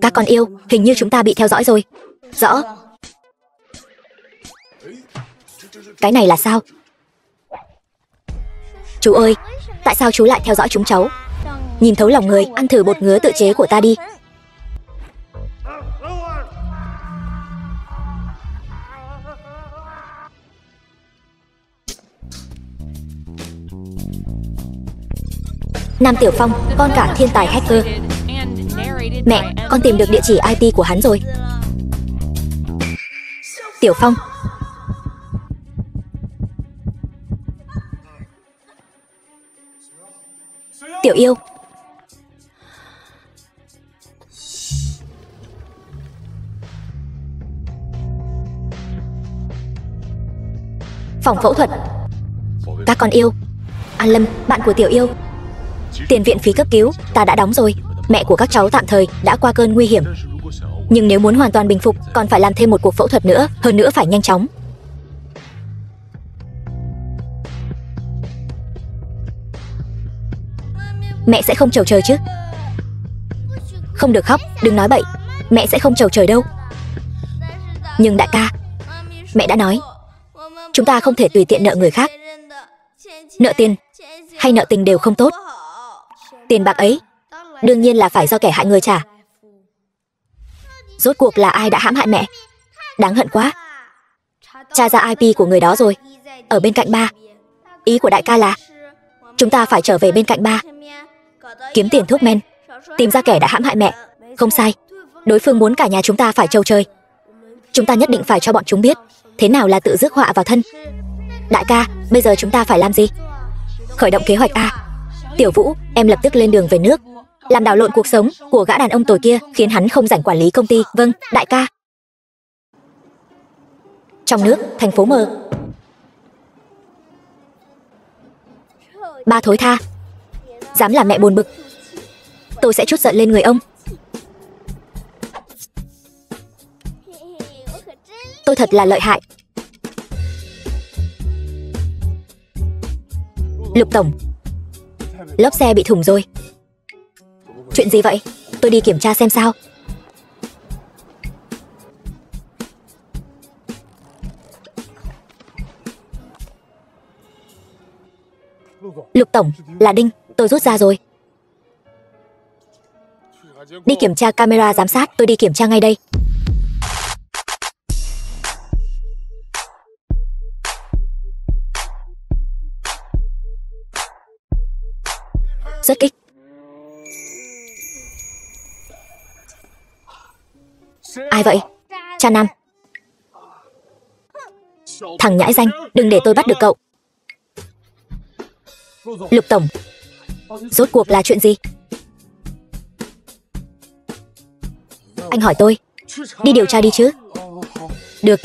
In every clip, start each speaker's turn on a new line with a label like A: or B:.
A: Các con yêu, hình như chúng ta bị theo dõi rồi. Rõ. Cái này là sao? Chú ơi, tại sao chú lại theo dõi chúng cháu? Nhìn thấu lòng người, ăn thử bột ngứa tự chế của ta đi. Nam Tiểu Phong, con cả thiên tài hacker. Mẹ, con tìm được địa chỉ IP của hắn rồi. Tiểu Phong. Tiểu yêu. Phòng phẫu thuật. Các con yêu. An Lâm, bạn của Tiểu yêu. Tiền viện phí cấp cứu, ta đã đóng rồi. Mẹ của các cháu tạm thời đã qua cơn nguy hiểm. Nhưng nếu muốn hoàn toàn bình phục, còn phải làm thêm một cuộc phẫu thuật nữa, hơn nữa phải nhanh chóng. Mẹ sẽ không chầu trời chứ? Không được khóc, đừng nói bậy. Mẹ sẽ không chầu trời đâu. Nhưng đại ca, mẹ đã nói, chúng ta không thể tùy tiện nợ người khác. Nợ tiền hay nợ tình đều không tốt. Tiền bạc ấy đương nhiên là phải do kẻ hại người trả. Rốt cuộc là ai đã hãm hại mẹ? Đáng hận quá. Tra ra IP của người đó rồi. Ở bên cạnh ba. Ý của đại ca là chúng ta phải trở về bên cạnh ba, kiếm tiền thuốc men, tìm ra kẻ đã hãm hại mẹ. Không sai, đối phương muốn cả nhà chúng ta phải trâu chơi. Chúng ta nhất định phải cho bọn chúng biết thế nào là tự rước họa vào thân. Đại ca, bây giờ chúng ta phải làm gì? Khởi động kế hoạch A. Tiểu Vũ, em lập tức lên đường về nước, làm đảo lộn cuộc sống của gã đàn ông tồi kia, khiến hắn không rảnh quản lý công ty. Vâng, đại ca. Trong nước, thành phố mờ. Ba thối tha, dám làm mẹ buồn bực, tôi sẽ trút giận lên người ông. Tôi thật là lợi hại. Lục tổng, lốp xe bị thủng rồi. Chuyện gì vậy? Tôi đi kiểm tra xem sao. Lục tổng, là đinh, tôi rút ra rồi. Đi kiểm tra camera giám sát, tôi đi kiểm tra ngay đây. Rất kích. Ai vậy? Cha Nam. Thằng nhãi danh, đừng để tôi bắt được cậu. Lục tổng, rốt cuộc là chuyện gì? Anh hỏi tôi. Đi điều tra đi chứ. Được.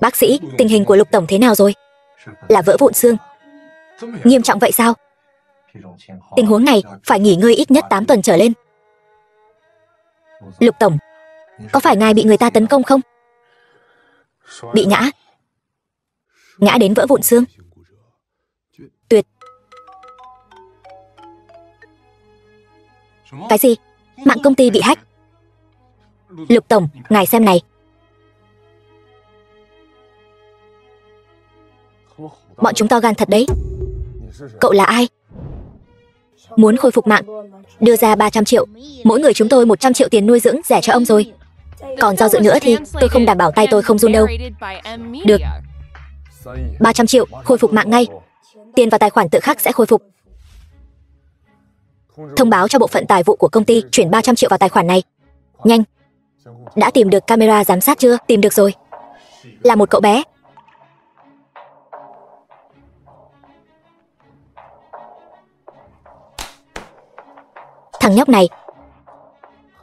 A: Bác sĩ, tình hình của Lục tổng thế nào rồi? Là vỡ vụn xương. Nghiêm trọng vậy sao? Tình huống này phải nghỉ ngơi ít nhất 8 tuần trở lên. Lục tổng, có phải ngài bị người ta tấn công không? Bị ngã. Ngã đến vỡ vụn xương. Tuyệt. Cái gì? Mạng công ty bị hack. Lục tổng, ngài xem này. Bọn chúng to gan thật đấy. Cậu là ai? Muốn khôi phục mạng, đưa ra 300 triệu. Mỗi người chúng tôi 100 triệu tiền nuôi dưỡng rẻ cho ông rồi. Còn do dự nữa thì tôi không đảm bảo tay tôi không run đâu. Được. 300 triệu, khôi phục mạng ngay. Tiền vào tài khoản tự khắc sẽ khôi phục. Thông báo cho bộ phận tài vụ của công ty chuyển 300 triệu vào tài khoản này. Nhanh. Đã tìm được camera giám sát chưa? Tìm được rồi. Là một cậu bé. Thằng nhóc này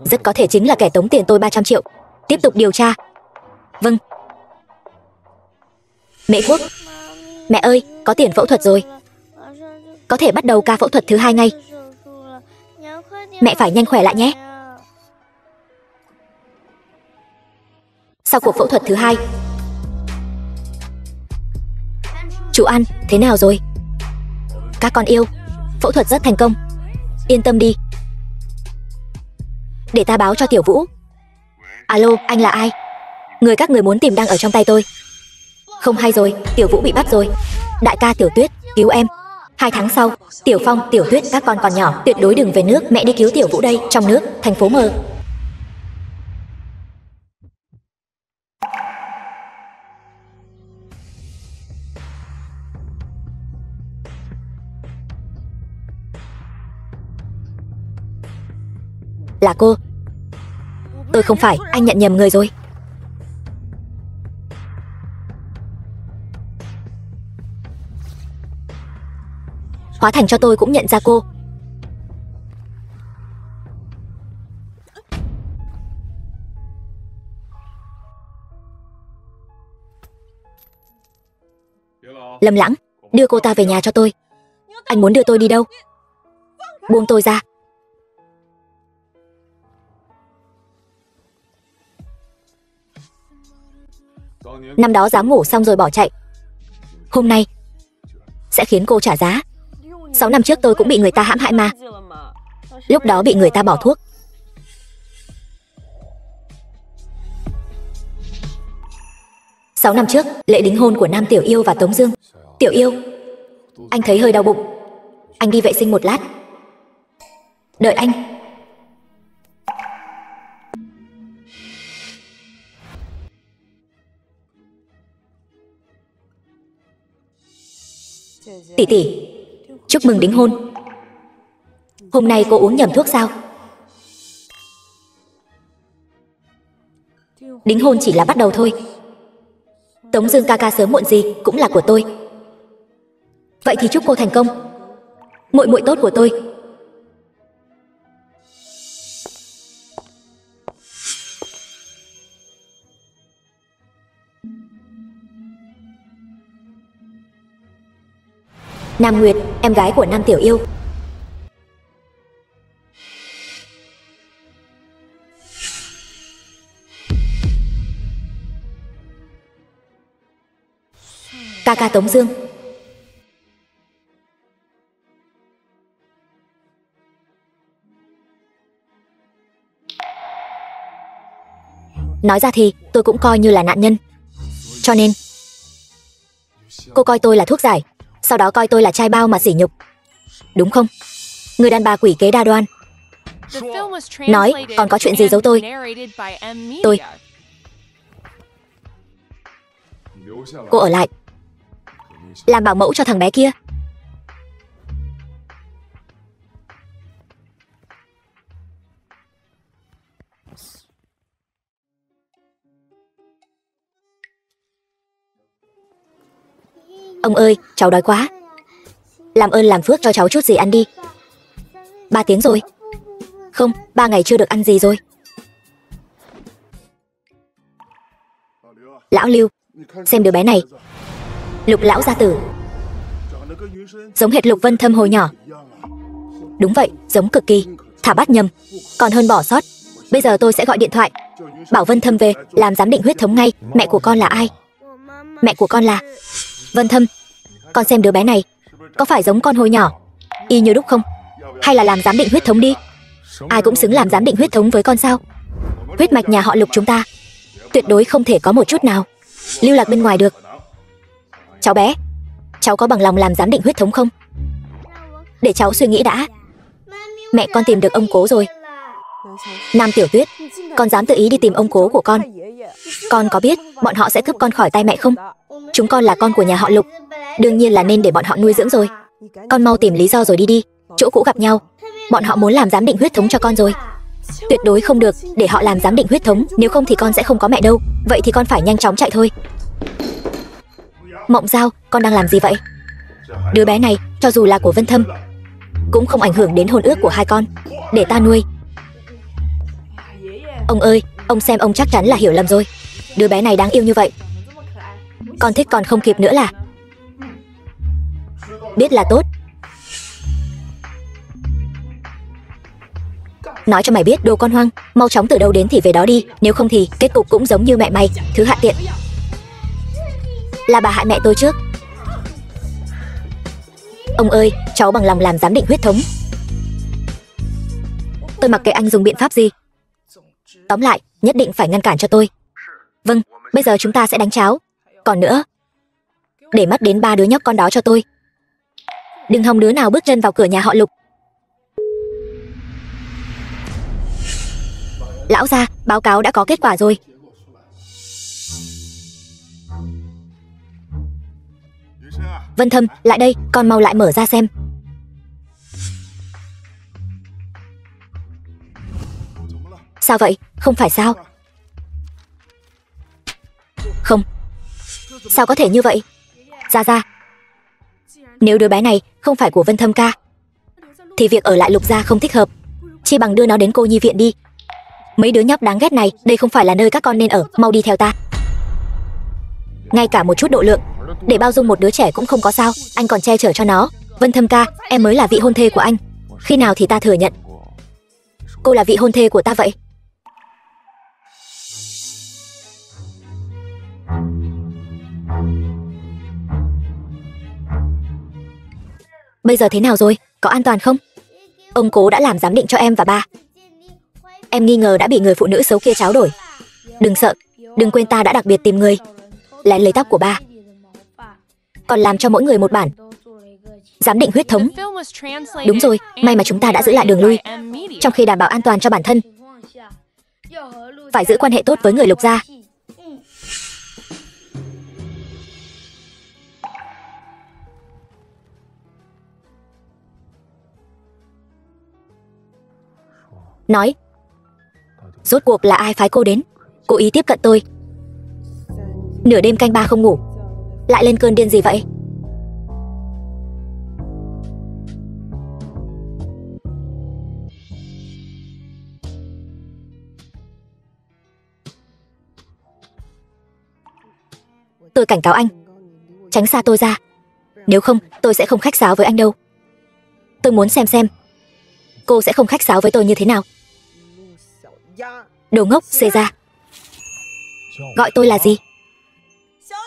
A: rất có thể chính là kẻ tống tiền tôi 300 triệu. Tiếp tục điều tra. Vâng. Mẹ Quốc. Mẹ ơi, có tiền phẫu thuật rồi. Có thể bắt đầu ca phẫu thuật thứ 2 ngay. Mẹ phải nhanh khỏe lại nhé. Sau cuộc phẫu thuật thứ hai. Chú An, thế nào rồi? Các con yêu, phẫu thuật rất thành công. Yên tâm đi. Để ta báo cho Tiểu Vũ. Alo, anh là ai? Người các người muốn tìm đang ở trong tay tôi. Không hay rồi, Tiểu Vũ bị bắt rồi. Đại ca Tiểu Tuyết, cứu em. 2 tháng sau, Tiểu Phong, Tiểu Tuyết, các con còn nhỏ, tuyệt đối đừng về nước, mẹ đi cứu Tiểu Vũ đây. Trong nước, thành phố mờ. Là cô. Tôi không phải, anh nhận nhầm người rồi. Hóa thành cho tôi cũng nhận ra cô. Lâm Lãng, đưa cô ta về nhà cho tôi. Anh muốn đưa tôi đi đâu? Buông tôi ra. Năm đó dám ngủ xong rồi bỏ chạy. Hôm nay sẽ khiến cô trả giá. 6 năm trước tôi cũng bị người ta hãm hại mà. Lúc đó bị người ta bỏ thuốc. Sáu năm trước, lễ đính hôn của Nam Tiểu Yêu và Tống Dương. Tiểu Yêu, anh thấy hơi đau bụng. Anh đi vệ sinh một lát. Đợi anh. Tỷ tỷ, chúc mừng đính hôn. Hôm nay cô uống nhầm thuốc sao? Đính hôn chỉ là bắt đầu thôi. Tống Dương ca ca sớm muộn gì cũng là của tôi. Vậy thì chúc cô thành công, muội muội tốt của tôi. Nam Nguyệt, em gái của Nam Tiểu Yêu. Ca ca Tống Dương. Nói ra thì tôi cũng coi như là nạn nhân. Cho nên cô coi tôi là thuốc giải, sau đó coi tôi là trai bao mà sỉ nhục, đúng không? Người đàn bà quỷ kế đa đoan. Nói, còn có chuyện gì giấu tôi? Cô ở lại làm bảo mẫu cho thằng bé kia. Ông ơi, cháu đói quá. Làm ơn làm phước cho cháu chút gì ăn đi. 3 tiếng rồi. Không, 3 ngày chưa được ăn gì rồi. Lão Lưu, xem đứa bé này. Lục lão gia tử, giống hệt Lục Vân Thâm hồi nhỏ. Đúng vậy, giống cực kỳ. Thả bắt nhầm, còn hơn bỏ sót. Bây giờ tôi sẽ gọi điện thoại bảo Vân Thâm về làm giám định huyết thống ngay. Mẹ của con là ai? Mẹ của con là Vân Thâm. Con xem đứa bé này có phải giống con hồi nhỏ y như đúc không? Hay là làm giám định huyết thống đi. Ai cũng xứng làm giám định huyết thống với con sao? Huyết mạch nhà họ Lục chúng ta tuyệt đối không thể có một chút nào lưu lạc bên ngoài được. Cháu bé, cháu có bằng lòng làm giám định huyết thống không? Để cháu suy nghĩ đã. Mẹ con tìm được ông cố rồi. Nam Tiểu Tuyết, con dám tự ý đi tìm ông cố của con. Con có biết bọn họ sẽ cướp con khỏi tay mẹ không? Chúng con là con của nhà họ Lục, đương nhiên là nên để bọn họ nuôi dưỡng rồi. Con mau tìm lý do rồi đi đi. Chỗ cũ gặp nhau, bọn họ muốn làm giám định huyết thống cho con rồi. Tuyệt đối không được để họ làm giám định huyết thống, nếu không thì con sẽ không có mẹ đâu. Vậy thì con phải nhanh chóng chạy thôi. Mộng Giao, con đang làm gì vậy? Đứa bé này, cho dù là của Vân Thâm, cũng không ảnh hưởng đến hôn ước của hai con. Để ta nuôi. Ông ơi, ông xem ông chắc chắn là hiểu lầm rồi. Đứa bé này đáng yêu như vậy, con thích còn không kịp nữa là. Biết là tốt. Nói cho mày biết, đồ con hoang, mau chóng từ đâu đến thì về đó đi, nếu không thì kết cục cũng giống như mẹ mày, thứ hạ tiện. Là bà hại mẹ tôi trước. Ông ơi, cháu bằng lòng làm giám định huyết thống. Tôi mặc kệ anh dùng biện pháp gì. Tóm lại, nhất định phải ngăn cản cho tôi. Vâng, bây giờ chúng ta sẽ đánh cháo. Còn nữa, để mắt đến 3 đứa nhóc con đó cho tôi. Đừng hòng đứa nào bước chân vào cửa nhà họ Lục. Lão gia, báo cáo đã có kết quả rồi. Vân Thâm, lại đây, con mau lại mở ra xem. Sao vậy? Không phải sao? Không. Sao có thể như vậy? Ra. Nếu đứa bé này không phải của Vân Thâm ca, thì việc ở lại Lục gia không thích hợp. Chi bằng đưa nó đến cô nhi viện đi. Mấy đứa nhóc đáng ghét này, đây không phải là nơi các con nên ở, mau đi theo ta. Ngay cả một chút độ lượng để bao dung một đứa trẻ cũng không có sao, anh còn che chở cho nó. Vân Thâm ca, em mới là vị hôn thê của anh. Khi nào thì ta thừa nhận cô là vị hôn thê của ta vậy? Bây giờ thế nào rồi? Có an toàn không? Ông cố đã làm giám định cho em và ba. Em nghi ngờ đã bị người phụ nữ xấu kia tráo đổi. Đừng sợ, đừng quên ta đã đặc biệt tìm người lén lấy tóc của ba, còn làm cho mỗi người một bản giám định huyết thống. Đúng rồi, may mà chúng ta đã giữ lại đường lui, trong khi đảm bảo an toàn cho bản thân. Phải giữ quan hệ tốt với người Lục gia. Nói, rốt cuộc là ai phái cô đến, cố ý tiếp cận tôi? Nửa đêm canh ba không ngủ, lại lên cơn điên gì vậy? Tôi cảnh cáo anh, tránh xa tôi ra. Nếu không, tôi sẽ không khách sáo với anh đâu. Tôi muốn xem cô sẽ không khách sáo với tôi như thế nào. Đồ ngốc, xê ra. Gọi tôi là gì?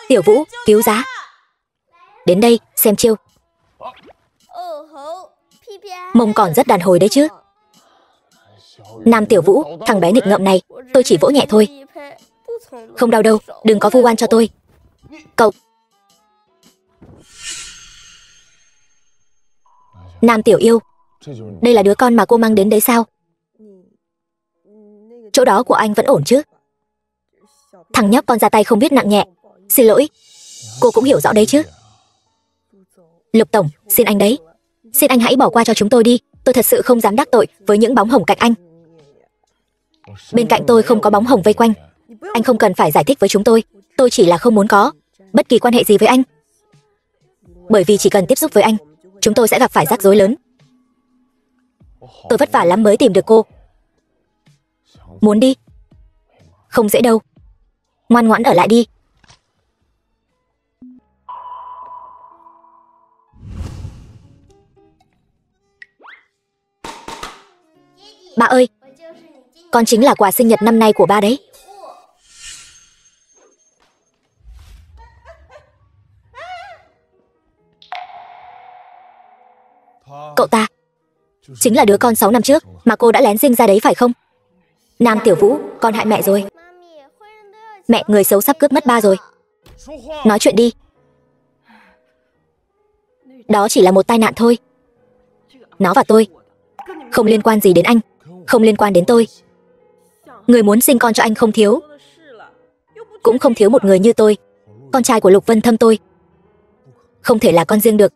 A: Tiểu Vũ, cứu giá. Đến đây, xem chiêu. Mông còn rất đàn hồi đấy chứ. Nam Tiểu Vũ, thằng bé nghịch ngợm này, tôi chỉ vỗ nhẹ thôi. Không đau đâu, đừng có vu oan cho tôi. Cậu. Nam Tiểu Yêu, đây là đứa con mà cô mang đến đấy sao? Chỗ đó của anh vẫn ổn chứ? Thằng nhóc con ra tay không biết nặng nhẹ. Xin lỗi, cô cũng hiểu rõ đấy chứ. Lục tổng, xin anh đấy, xin anh hãy bỏ qua cho chúng tôi đi. Tôi thật sự không dám đắc tội với những bóng hồng cạnh anh. Bên cạnh tôi không có bóng hồng vây quanh. Anh không cần phải giải thích với chúng tôi. Tôi chỉ là không muốn có bất kỳ quan hệ gì với anh. Bởi vì chỉ cần tiếp xúc với anh, chúng tôi sẽ gặp phải rắc rối lớn. Tôi vất vả lắm mới tìm được cô. Muốn đi? Không dễ đâu. Ngoan ngoãn ở lại đi. Ba ơi, con chính là quà sinh nhật năm nay của ba đấy. Cậu ta chính là đứa con 6 năm trước mà cô đã lén sinh ra đấy phải không? Nam Tiểu Vũ, con hại mẹ rồi. Mẹ người xấu sắp cướp mất ba rồi. Nói chuyện đi. Đó chỉ là một tai nạn thôi. Nó và tôi không liên quan gì đến anh, không liên quan đến tôi. Người muốn sinh con cho anh không thiếu, cũng không thiếu một người như tôi. Con trai của Lục Vân Thâm tôi không thể là con riêng được.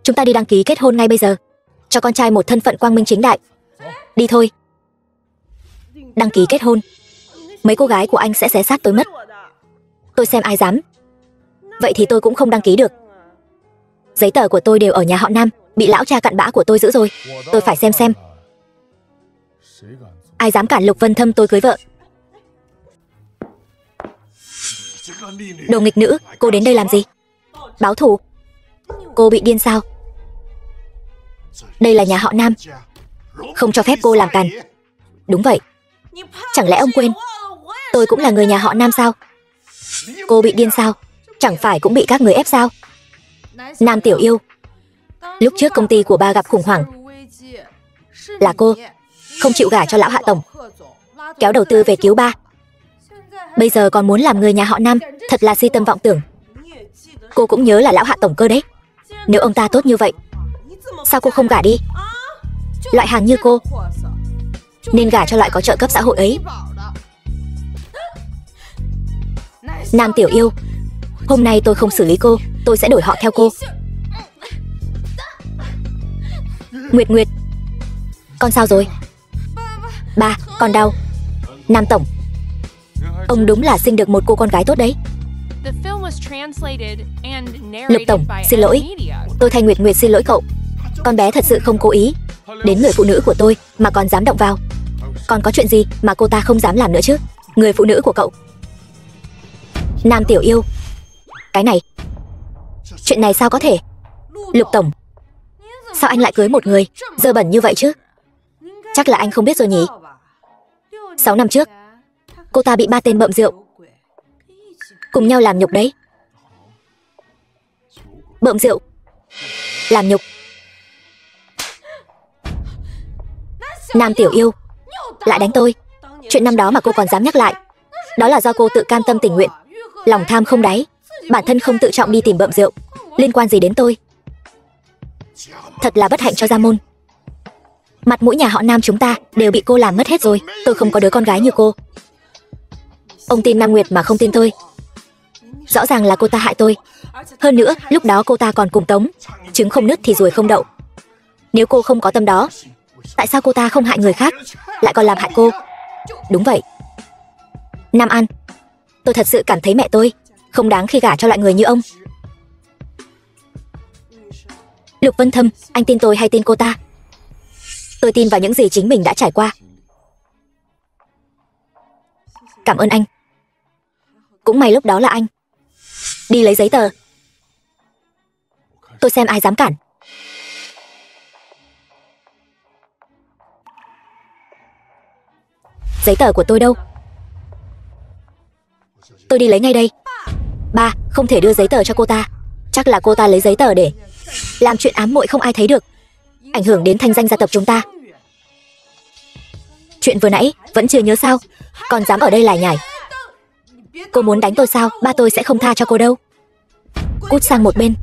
A: Chúng ta đi đăng ký kết hôn ngay bây giờ, cho con trai một thân phận quang minh chính đại. Đi thôi. Đăng ký kết hôn, mấy cô gái của anh sẽ xé xác tôi mất. Tôi xem ai dám. Vậy thì tôi cũng không đăng ký được. Giấy tờ của tôi đều ở nhà họ Nam, bị lão cha cặn bã của tôi giữ rồi. Tôi phải xem ai dám cản Lục Vân Thâm tôi cưới vợ. Đồ nghịch nữ, cô đến đây làm gì? Báo thù? Cô bị điên sao? Đây là nhà họ Nam, không cho phép cô làm càn. Đúng vậy. Chẳng lẽ ông quên tôi cũng là người nhà họ Nam sao? Cô bị điên sao? Chẳng phải cũng bị các người ép sao? Nam Tiểu Yêu, lúc trước công ty của ba gặp khủng hoảng là cô không chịu gả cho lão Hạ tổng, kéo đầu tư về cứu ba. Bây giờ còn muốn làm người nhà họ Nam, thật là si tâm vọng tưởng. Cô cũng nhớ là lão Hạ tổng cơ đấy. Nếu ông ta tốt như vậy, sao cô không gả đi? Loại hàng như cô nên gả cho loại có trợ cấp xã hội ấy. Nam Tiểu Yêu, hôm nay tôi không xử lý cô, tôi sẽ đổi họ theo cô. Nguyệt Nguyệt, con sao rồi? Ba, con đau. Nam tổng, ông đúng là sinh được một cô con gái tốt đấy. Lục tổng, xin lỗi. Tôi thay Nguyệt Nguyệt xin lỗi cậu. Con bé thật sự không cố ý. Đến người phụ nữ của tôi mà còn dám động vào. Còn có chuyện gì mà cô ta không dám làm nữa chứ? Người phụ nữ của cậu. Nam Tiểu Yêu, cái này, chuyện này sao có thể? Lục tổng, sao anh lại cưới một người dơ bẩn như vậy chứ? Chắc là anh không biết rồi nhỉ? 6 năm trước, cô ta bị 3 tên bợm rượu cùng nhau làm nhục đấy. Bợm rượu, làm nhục. Nam Tiểu Yêu, lại đánh tôi. Chuyện năm đó mà cô còn dám nhắc lại. Đó là do cô tự cam tâm tình nguyện, lòng tham không đáy, bản thân không tự trọng đi tìm bợm rượu. Liên quan gì đến tôi? Thật là bất hạnh cho gia môn. Mặt mũi nhà họ Nam chúng ta đều bị cô làm mất hết rồi. Tôi không có đứa con gái như cô. Ông tin Nam Nguyệt mà không tin tôi. Rõ ràng là cô ta hại tôi. Hơn nữa, lúc đó cô ta còn cùng Tống. Trứng không nứt thì ruồi không đậu. Nếu cô không có tâm đó, tại sao cô ta không hại người khác, lại còn làm hại cô? Đúng vậy. Nam An, tôi thật sự cảm thấy mẹ tôi không đáng khi gả cho loại người như ông. Lục Vân Thâm, anh tin tôi hay tin cô ta? Tôi tin vào những gì chính mình đã trải qua. Cảm ơn anh. Cũng may lúc đó là anh đi lấy giấy tờ. Tôi xem ai dám cản. Giấy tờ của tôi đâu? Tôi đi lấy ngay đây. Ba, không thể đưa giấy tờ cho cô ta. Chắc là cô ta lấy giấy tờ để làm chuyện ám muội không ai thấy được, ảnh hưởng đến thanh danh gia tộc chúng ta. Chuyện vừa nãy vẫn chưa nhớ sao? Còn dám ở đây lải nhải. Cô muốn đánh tôi sao? Ba tôi sẽ không tha cho cô đâu. Cút sang một bên.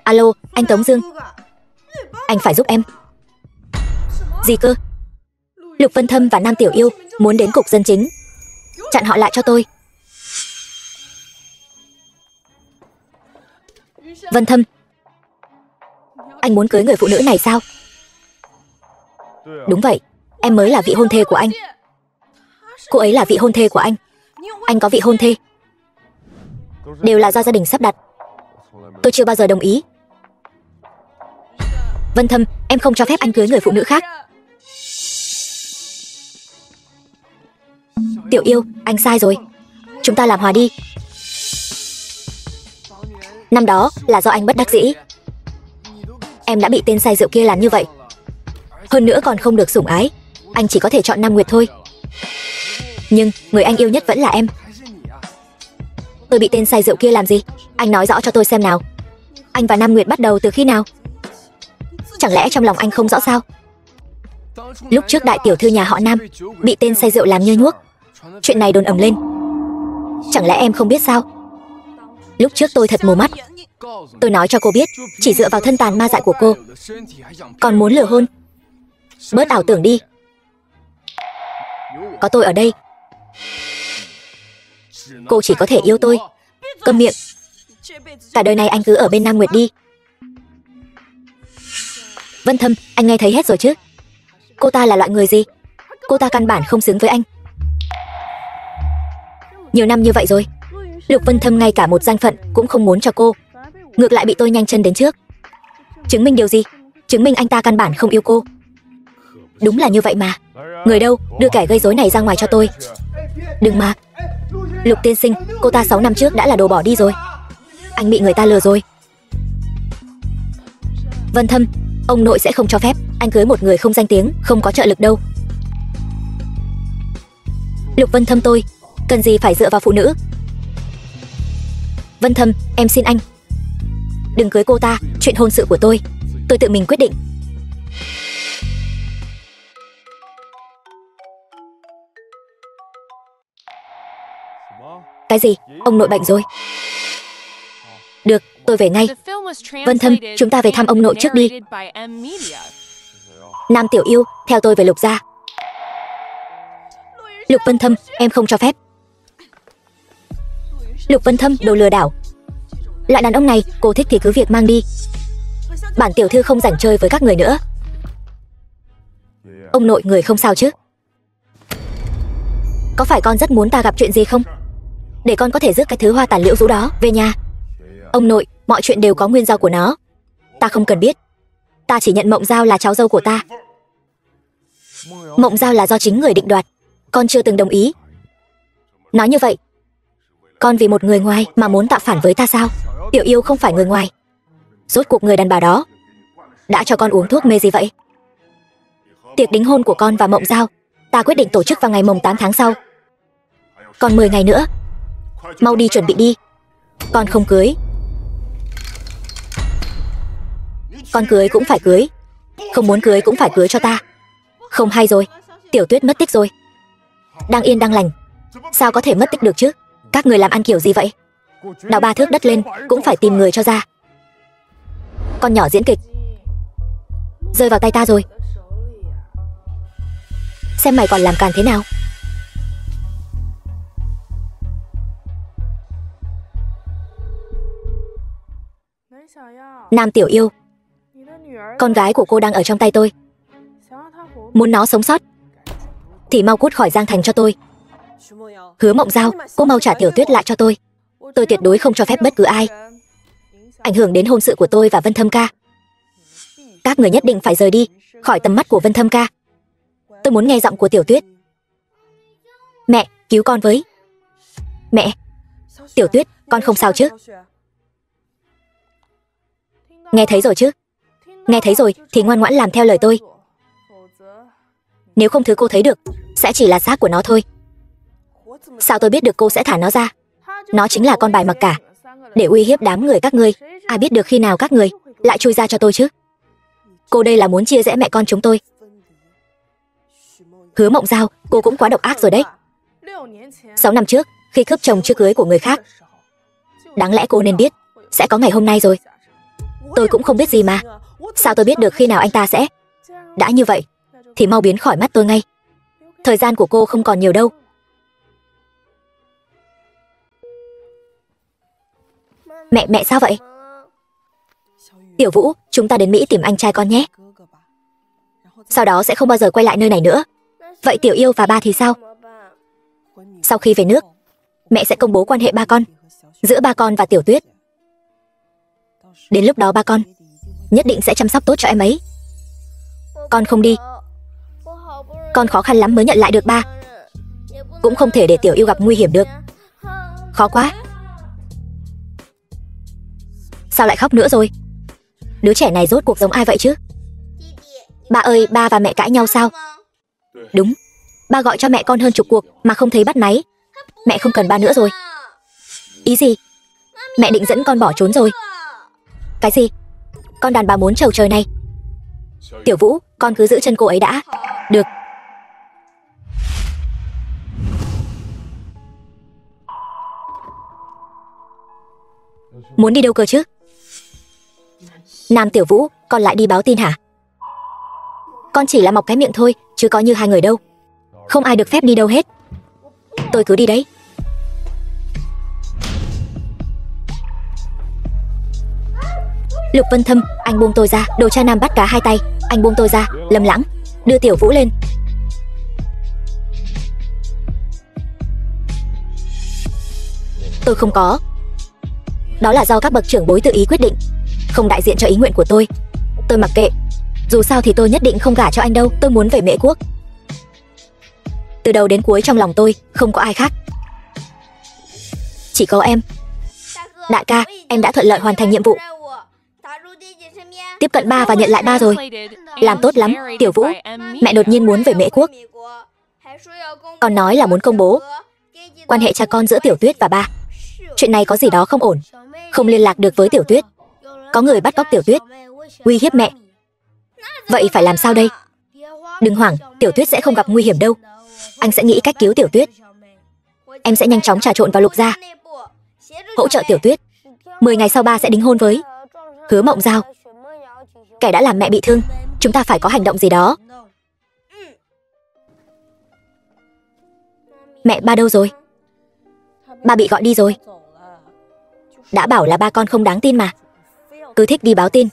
A: Alo, anh Tống Dương. Anh phải giúp em. Gì cơ? Lục Vân Thâm và Nam Tiểu Yêu muốn đến cục dân chính. Chặn họ lại cho tôi. Vân Thâm, anh muốn cưới người phụ nữ này sao? Đúng vậy, em mới là vị hôn thê của anh. Cô ấy là vị hôn thê của anh. Anh có vị hôn thê. Đều là do gia đình sắp đặt. Tôi chưa bao giờ đồng ý. Vân Thâm, em không cho phép anh cưới người phụ nữ khác. Tiểu Yêu, anh sai rồi. Chúng ta làm hòa đi. Năm đó là do anh bất đắc dĩ. Em đã bị tên say rượu kia làm như vậy. Hơn nữa còn không được sủng ái. Anh chỉ có thể chọn Nam Nguyệt thôi. Nhưng người anh yêu nhất vẫn là em. Tôi bị tên say rượu kia làm gì? Anh nói rõ cho tôi xem nào. Anh và Nam Nguyệt bắt đầu từ khi nào? Chẳng lẽ trong lòng anh không rõ sao? Lúc trước đại tiểu thư nhà họ Nam bị tên say rượu làm nhơ nhuốc. Chuyện này đồn ầm lên. Chẳng lẽ em không biết sao? Lúc trước tôi thật mù mắt. Tôi nói cho cô biết, chỉ dựa vào thân tàn ma dại của cô còn muốn lừa hôn. Bớt ảo tưởng đi. Có tôi ở đây, cô chỉ có thể yêu tôi. Câm miệng. Cả đời này anh cứ ở bên Nam Nguyệt đi. Vân Thâm, anh nghe thấy hết rồi chứ? Cô ta là loại người gì? Cô ta căn bản không xứng với anh. Nhiều năm như vậy rồi, Lục Vân Thâm ngay cả một danh phận cũng không muốn cho cô, ngược lại bị tôi nhanh chân đến trước. Chứng minh điều gì? Chứng minh anh ta căn bản không yêu cô. Đúng là như vậy mà. Người đâu, đưa kẻ gây rối này ra ngoài cho tôi. Đừng mà. Lục tiên sinh, cô ta 6 năm trước đã là đồ bỏ đi rồi. Anh bị người ta lừa rồi. Vân Thâm, ông nội sẽ không cho phép anh cưới một người không danh tiếng, không có trợ lực đâu. Lục Vân Thâm, tôi cần gì phải dựa vào phụ nữ. Vân Thâm, em xin anh đừng cưới cô ta. Chuyện hôn sự của tôi tự mình quyết định. Cái gì? Ông nội bệnh rồi? Được, tôi về ngay. Vân Thâm, chúng ta về thăm ông nội trước đi. Nam Tiểu Yêu, theo tôi về Lục gia. Lục Vân Thâm, em không cho phép. Lục Vân Thâm, đồ lừa đảo. Loại đàn ông này, cô thích thì cứ việc mang đi. Bản tiểu thư không rảnh chơi với các người nữa. Ông nội, người không sao chứ? Có phải con rất muốn ta gặp chuyện gì không? Để con có thể rước cái thứ hoa tàn liễu rũ đó về nhà. Ông nội, mọi chuyện đều có nguyên do của nó. Ta không cần biết. Ta chỉ nhận Mộng Giao là cháu dâu của ta. Mộng Giao là do chính người định đoạt. Con chưa từng đồng ý. Nói như vậy, con vì một người ngoài mà muốn tạo phản với ta sao? Tiểu Yêu không phải người ngoài. Rốt cuộc người đàn bà đó đã cho con uống thuốc mê gì vậy? Tiệc đính hôn của con và Mộng Giao ta quyết định tổ chức vào ngày mồng 8 tháng sau. Còn 10 ngày nữa. Mau đi chuẩn bị đi. Con không cưới. Con cưới cũng phải cưới. Không muốn cưới cũng phải cưới cho ta. Không hay rồi. Tiểu Tuyết mất tích rồi. Đang yên đang lành, sao có thể mất tích được chứ? Các người làm ăn kiểu gì vậy? Đào 3 thước đất lên cũng phải tìm người cho ra. Con nhỏ diễn kịch rơi vào tay ta rồi. Xem mày còn làm càn thế nào. Nam Tiểu Yêu, con gái của cô đang ở trong tay tôi. Muốn nó sống sót thì mau cút khỏi Giang Thành cho tôi. Hứa Mộng Giao, cô mau trả Tiểu Tuyết lại cho tôi. Tôi tuyệt đối không cho phép bất cứ ai ảnh hưởng đến hôn sự của tôi và Vân Thâm ca. Các người nhất định phải rời đi khỏi tầm mắt của Vân Thâm ca. Tôi muốn nghe giọng của Tiểu Tuyết. Mẹ, cứu con với. Mẹ. Tiểu Tuyết, con không sao chứ? Nghe thấy rồi chứ? Nghe thấy rồi thì ngoan ngoãn làm theo lời tôi. Nếu không thứ cô thấy được sẽ chỉ là xác của nó thôi. Sao tôi biết được cô sẽ thả nó ra? Nó chính là con bài mặc cả để uy hiếp đám người các ngươi. Ai biết được khi nào các người lại chui ra cho tôi chứ? Cô đây là muốn chia rẽ mẹ con chúng tôi. Hứa Mộng Giao, cô cũng quá độc ác rồi đấy. 6 năm trước, khi cướp chồng chưa cưới của người khác, đáng lẽ cô nên biết sẽ có ngày hôm nay rồi. Tôi cũng không biết gì mà. Sao tôi biết được khi nào anh ta sẽ... Đã như vậy thì mau biến khỏi mắt tôi ngay. Thời gian của cô không còn nhiều đâu. Mẹ sao vậy? Tiểu Vũ, chúng ta đến Mỹ tìm anh trai con nhé. Sau đó sẽ không bao giờ quay lại nơi này nữa. Vậy Tiểu Yêu và ba thì sao? Sau khi về nước, mẹ sẽ công bố quan hệ ba con, giữa ba con và Tiểu Tuyết. Đến lúc đó ba con nhất định sẽ chăm sóc tốt cho em ấy. Con không đi, con khó khăn lắm mới nhận lại được ba. Cũng không thể để Tiểu Yêu gặp nguy hiểm được. Khó quá. Sao lại khóc nữa rồi? Đứa trẻ này rốt cuộc giống ai vậy chứ? Ba ơi, ba và mẹ cãi nhau sao? Đúng, ba gọi cho mẹ con hơn chục cuộc mà không thấy bắt máy. Mẹ không cần ba nữa rồi. Ý gì? Mẹ định dẫn con bỏ trốn rồi. Cái gì? Con đàn bà muốn trầu trời này. Tiểu Vũ, con cứ giữ chân cô ấy đã. Được. Muốn đi đâu cơ chứ? Nam Tiểu Vũ, con lại đi báo tin hả? Con chỉ là mọc cái miệng thôi, chứ có như hai người đâu. Không ai được phép đi đâu hết. Tôi cứ đi đấy. Lục Vân Thâm, anh buông tôi ra. Đồ cha nam bắt cá hai tay. Anh buông tôi ra. Lâm Lãng, đưa Tiểu Vũ lên. Tôi không có. Đó là do các bậc trưởng bối tự ý quyết định, không đại diện cho ý nguyện của tôi. Tôi mặc kệ. Dù sao thì tôi nhất định không gả cho anh đâu. Tôi muốn về Mễ Quốc. Từ đầu đến cuối trong lòng tôi không có ai khác, chỉ có em. Đại ca, em đã thuận lợi hoàn thành nhiệm vụ, tiếp cận ba và nhận lại ba rồi. Làm tốt lắm, Tiểu Vũ. Mẹ đột nhiên muốn về Mễ Quốc, còn nói là muốn công bố quan hệ cha con giữa Tiểu Tuyết và ba. Chuyện này có gì đó không ổn. Không liên lạc được với Tiểu Tuyết, có người bắt cóc Tiểu Tuyết, uy hiếp mẹ. Vậy phải làm sao đây? Đừng hoảng, Tiểu Tuyết sẽ không gặp nguy hiểm đâu. Anh sẽ nghĩ cách cứu Tiểu Tuyết. Em sẽ nhanh chóng trà trộn vào Lục gia, hỗ trợ Tiểu Tuyết. 10 ngày sau ba sẽ đính hôn với Hứa Mộng Giao, kẻ đã làm mẹ bị thương. Chúng ta phải có hành động gì đó. Mẹ ba đâu rồi? Ba bị gọi đi rồi. Đã bảo là ba con không đáng tin mà, cứ thích đi báo tin.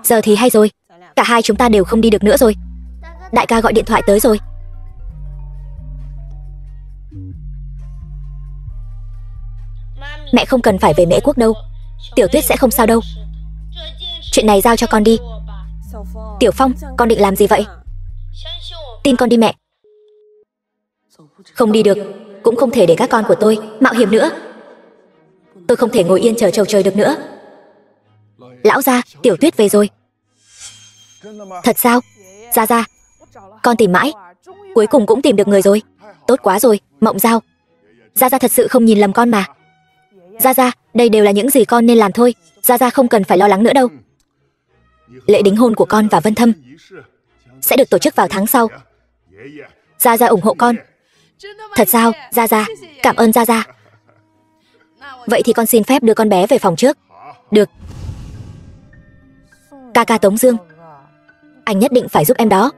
A: Giờ thì hay rồi, cả hai chúng ta đều không đi được nữa rồi. Đại ca gọi điện thoại tới rồi. Mẹ không cần phải về Mễ Quốc đâu, Tiểu Tuyết sẽ không sao đâu. Chuyện này giao cho con đi. Tiểu Phong, con định làm gì vậy? Tin con đi mẹ. Không đi được, cũng không thể để các con của tôi mạo hiểm nữa. Tôi không thể ngồi yên chờ chầu trời được nữa. Lão gia, Tiểu Tuyết về rồi. Thật sao? Gia Gia, con tìm mãi, cuối cùng cũng tìm được người rồi. Tốt quá rồi, Mộng Giao. Gia Gia thật sự không nhìn lầm con mà. Gia Gia, đây đều là những gì con nên làm thôi. Gia Gia không cần phải lo lắng nữa đâu. Lễ đính hôn của con và Vân Thâm sẽ được tổ chức vào tháng sau. Gia Gia ủng hộ con. Thật sao? Gia Gia, cảm ơn Gia Gia. Vậy thì con xin phép đưa con bé về phòng trước. Được. Ca ca Tống Dương, anh nhất định phải giúp em đó.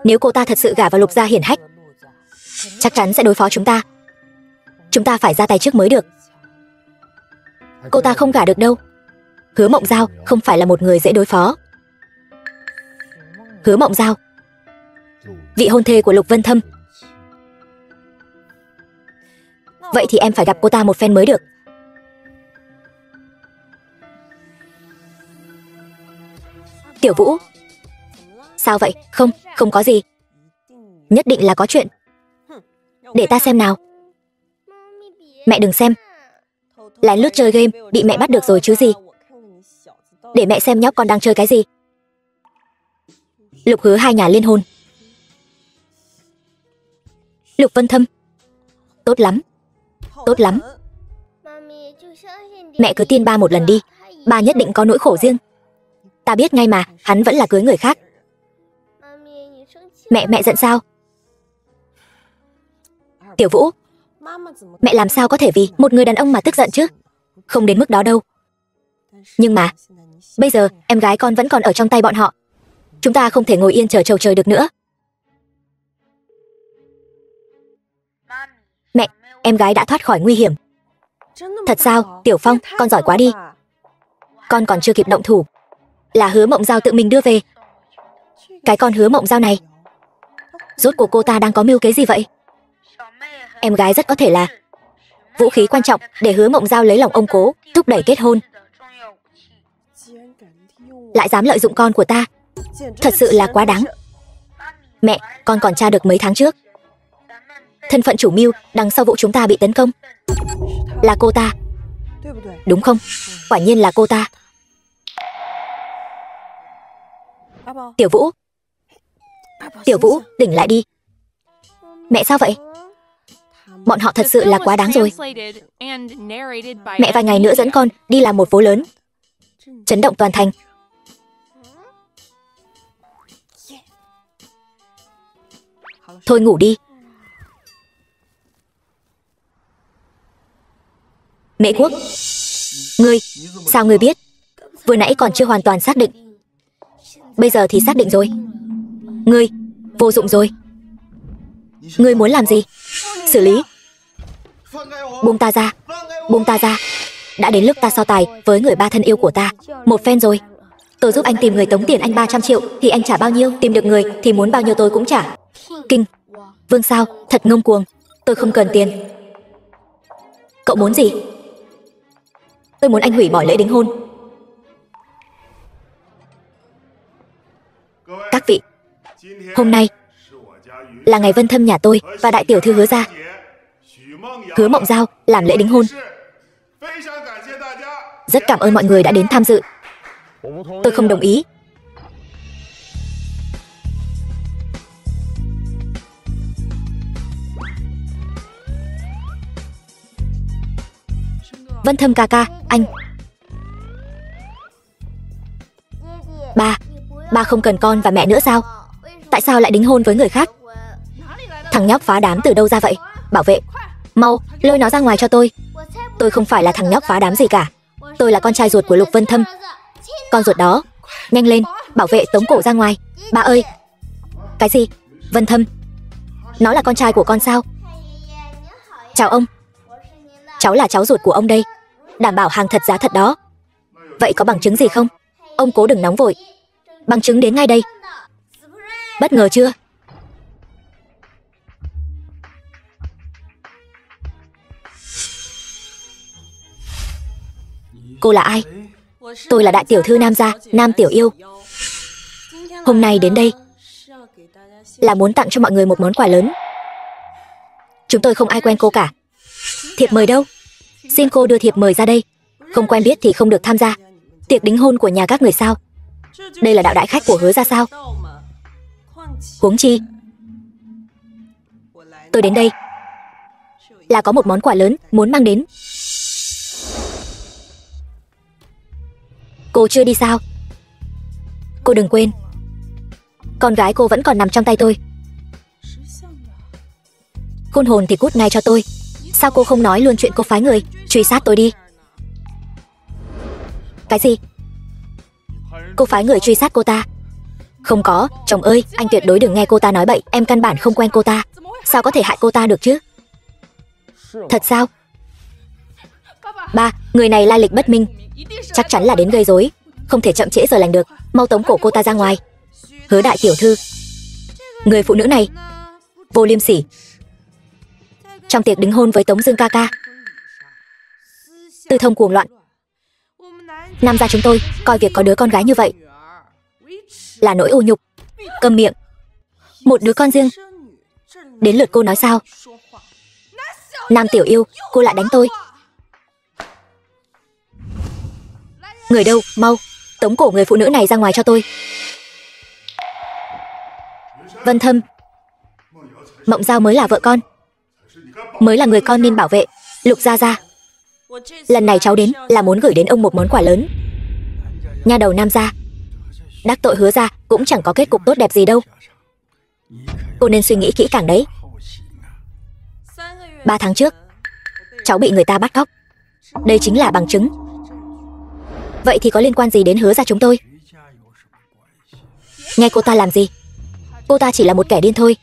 A: Nếu cô ta thật sự gả vào Lục gia hiển hách, chắc chắn sẽ đối phó chúng ta. Chúng ta phải ra tay trước mới được. Cô ta không gả được đâu. Hứa Mộng Giao không phải là một người dễ đối phó. Hứa Mộng Giao, vị hôn thê của Lục Vân Thâm. Vậy thì em phải gặp cô ta một phen mới được. Tiểu Vũ, sao vậy? Không có gì. Nhất định là có chuyện. Để ta xem nào. Mẹ đừng xem. Lén lút chơi game, bị mẹ bắt được rồi chứ gì. Để mẹ xem nhóc con đang chơi cái gì. Lục Hứa hai nhà liên hôn. Lục Vân Thâm. Tốt lắm, tốt lắm. Mẹ cứ tin ba một lần đi, ba nhất định có nỗi khổ riêng. Ta biết ngay mà, hắn vẫn là cưới người khác. Mẹ giận sao? Tiểu Vũ, mẹ làm sao có thể vì một người đàn ông mà tức giận chứ? Không đến mức đó đâu. Nhưng mà bây giờ em gái con vẫn còn ở trong tay bọn họ. Chúng ta không thể ngồi yên chờ chầu trời được nữa. Mẹ, em gái đã thoát khỏi nguy hiểm. Thật sao? Tiểu Phong, con giỏi quá đi. Con còn chưa kịp động thủ là Hứa Mộng Giao tự mình đưa về. Cái con Hứa Mộng Giao này, rốt cuộc cô ta đang có mưu kế gì vậy? Em gái rất có thể là vũ khí quan trọng để Hứa Mộng Giao lấy lòng ông cố, thúc đẩy kết hôn. Lại dám lợi dụng con của ta, thật sự là quá đáng. Mẹ, con còn tra được mấy tháng trước, thân phận chủ mưu đằng sau vụ chúng ta bị tấn công là cô ta, đúng không? Quả nhiên là cô ta. Tiểu Vũ, Tiểu Vũ, tỉnh lại đi. Mẹ sao vậy? Bọn họ thật sự là quá đáng rồi. Mẹ vài ngày nữa dẫn con đi làm một vố lớn, chấn động toàn thành. Thôi ngủ đi. Mễ Quốc, ngươi, sao ngươi biết? Vừa nãy còn chưa hoàn toàn xác định, bây giờ thì xác định rồi. Ngươi, vô dụng rồi. Ngươi muốn làm gì? Xử lý. Buông ta ra, buông ta ra. Đã đến lúc ta so tài với người ba thân yêu của ta một phen rồi. Tôi giúp anh tìm người tống tiền anh 300 triệu thì anh trả bao nhiêu? Tìm được người thì muốn bao nhiêu tôi cũng trả. Kinh Vương sao, thật ngông cuồng. Tôi không cần tiền. Cậu muốn gì? Tôi muốn anh hủy bỏ lễ đính hôn. Hôm nay là ngày Vân Thâm nhà tôi và đại tiểu thư Hứa gia, Hứa Mộng Giao làm lễ đính hôn. Rất cảm ơn mọi người đã đến tham dự. Tôi không đồng ý. Vân Thâm ca ca, anh. Ba không cần con và mẹ nữa sao? Tại sao lại đính hôn với người khác? Thằng nhóc phá đám từ đâu ra vậy? Bảo vệ, mau lôi nó ra ngoài cho tôi. Tôi không phải là thằng nhóc phá đám gì cả. Tôi là con trai ruột của Lục Vân Thâm. Con ruột đó. Nhanh lên, bảo vệ tống cổ ra ngoài. Ba ơi. Cái gì? Vân Thâm? Nó là con trai của con sao? Chào ông. Cháu là cháu ruột của ông đây. Đảm bảo hàng thật giá thật đó. Vậy có bằng chứng gì không? Ông cố đừng nóng vội. Bằng chứng đến ngay đây. Bất ngờ chưa? Cô là ai? Tôi là đại tiểu thư Nam gia, Nam Tiểu Yêu. Hôm nay đến đây là muốn tặng cho mọi người một món quà lớn. Chúng tôi không ai quen cô cả. Thiệp mời đâu? Xin cô đưa thiệp mời ra đây. Không quen biết thì không được tham gia tiệc đính hôn của nhà các người sao? Đây là đạo đại khách của Hứa gia sao? Huống chi tôi đến đây là có một món quà lớn muốn mang đến. Cô chưa đi sao? Cô đừng quên, con gái cô vẫn còn nằm trong tay tôi. Khôn hồn thì cút ngay cho tôi. Sao cô không nói luôn chuyện cô phái người truy sát tôi đi? Cái gì? Cô phái người truy sát cô ta? Không có, chồng ơi, anh tuyệt đối đừng nghe cô ta nói bậy. Em căn bản không quen cô ta. Sao có thể hại cô ta được chứ? Thật sao? Ba, người này lai lịch bất minh, chắc chắn là đến gây rối. Không thể chậm trễ giờ lành được. Mau tống cổ cô ta ra ngoài. Hứa đại tiểu thư, người phụ nữ này vô liêm sỉ. Trong tiệc đính hôn với Tống Dương ca ca, tư thông cuồng loạn. Nam gia chúng tôi coi việc có đứa con gái như vậy là nỗi ô nhục. Câm miệng. Một đứa con riêng. Đến lượt cô nói sao? Nam Tiểu Yêu, cô lại đánh tôi. Người đâu, mau tống cổ người phụ nữ này ra ngoài cho tôi. Vân Thâm, Mộng Giao mới là vợ con, mới là người con nên bảo vệ. Lục gia gia, lần này cháu đến là muốn gửi đến ông một món quà lớn. Nha đầu Nam gia, đắc tội Hứa gia cũng chẳng có kết cục tốt đẹp gì đâu. Cô nên suy nghĩ kỹ càng đấy. 3 tháng trước cháu bị người ta bắt cóc. Đây chính là bằng chứng. Vậy thì có liên quan gì đến Hứa gia chúng tôi? Nghe cô ta làm gì? Cô ta chỉ là một kẻ điên thôi.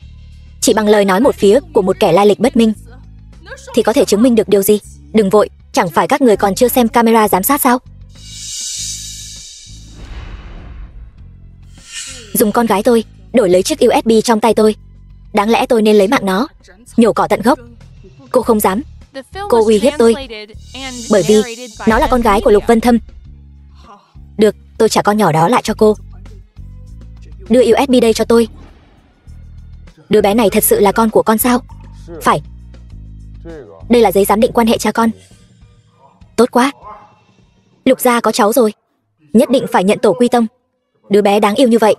A: Chỉ bằng lời nói một phía của một kẻ lai lịch bất minh thì có thể chứng minh được điều gì? Đừng vội, chẳng phải các người còn chưa xem camera giám sát sao? Dùng con gái tôi đổi lấy chiếc USB trong tay tôi. Đáng lẽ tôi nên lấy mạng nó, nhổ cỏ tận gốc. Cô không dám. Cô uy hiếp tôi bởi vì nó là con gái của Lục Vân Thâm. Được, tôi trả con nhỏ đó lại cho cô. Đưa USB đây cho tôi. Đứa bé này thật sự là con của con sao? Phải. Đây là giấy giám định quan hệ cha con. Tốt quá. Lục gia có cháu rồi, nhất định phải nhận tổ quy tông. Đứa bé đáng yêu như vậy,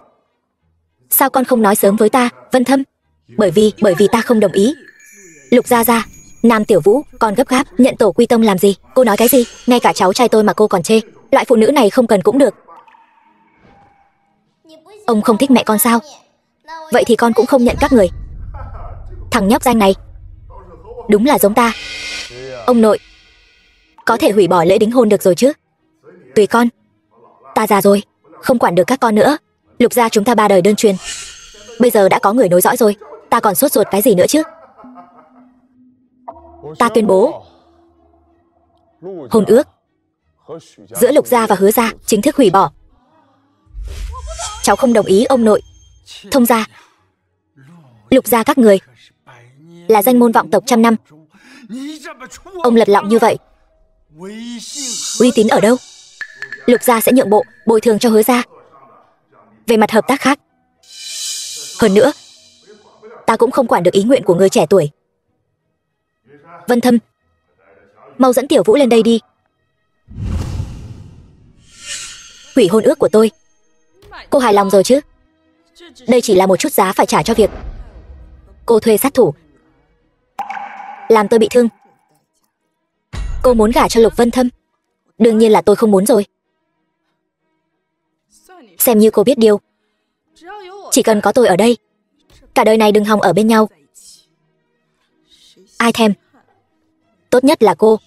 A: sao con không nói sớm với ta, Vân Thâm? Bởi vì ta không đồng ý. Lục gia gia, Nam Tiểu Vũ, con gấp gáp nhận tổ quy tông làm gì? Cô nói cái gì? Ngay cả cháu trai tôi mà cô còn chê. Loại phụ nữ này không cần cũng được. Ông không thích mẹ con sao? Vậy thì con cũng không nhận các người. Thằng nhóc danh này đúng là giống ta. Ông nội, có thể hủy bỏ lễ đính hôn được rồi chứ? Tùy con. Ta già rồi, không quản được các con nữa. Lục gia chúng ta 3 đời đơn truyền, bây giờ đã có người nối dõi rồi. Ta còn sốt ruột cái gì nữa chứ? Ta tuyên bố hôn ước giữa Lục gia và Hứa gia chính thức hủy bỏ. Cháu không đồng ý ông nội. Thông gia, Lục gia các người là danh môn vọng tộc trăm năm. Ông lật lọng như vậy, uy tín ở đâu? Lục gia sẽ nhượng bộ, bồi thường cho Hứa gia. Về mặt hợp tác khác, Hơn nữa, ta cũng không quản được ý nguyện của người trẻ tuổi. Vân Thâm, mau dẫn Tiểu Vũ lên đây đi. Hủy hôn ước của tôi. Cô hài lòng rồi chứ? Đây chỉ là một chút giá phải trả cho việc cô thuê sát thủ làm tôi bị thương. Cô muốn gả cho Lục Vân Thâm? Đương nhiên là tôi không muốn rồi. Xem như cô biết điều. Chỉ cần có tôi ở đây, cả đời này đừng hòng ở bên nhau. Ai thèm. Tốt nhất là cô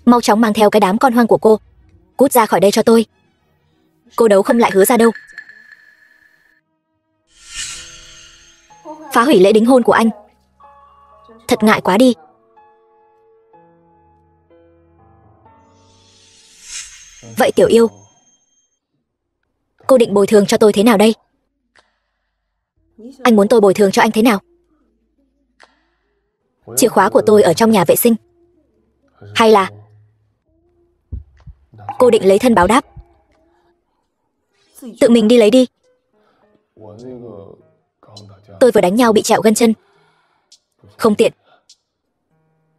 A: mau chóng mang theo cái đám con hoang của cô cút ra khỏi đây cho tôi. Cô đấu không lại Hứa ra đâu. Phá hủy lễ đính hôn của anh. Thật ngại quá đi. Vậy Tiểu Yêu, cô định bồi thường cho tôi thế nào đây? Anh muốn tôi bồi thường cho anh thế nào? Chìa khóa của tôi ở trong nhà vệ sinh. Hay là cô định lấy thân báo đáp? Tự mình đi lấy đi. Tôi vừa đánh nhau bị trẹo gân chân, không tiện.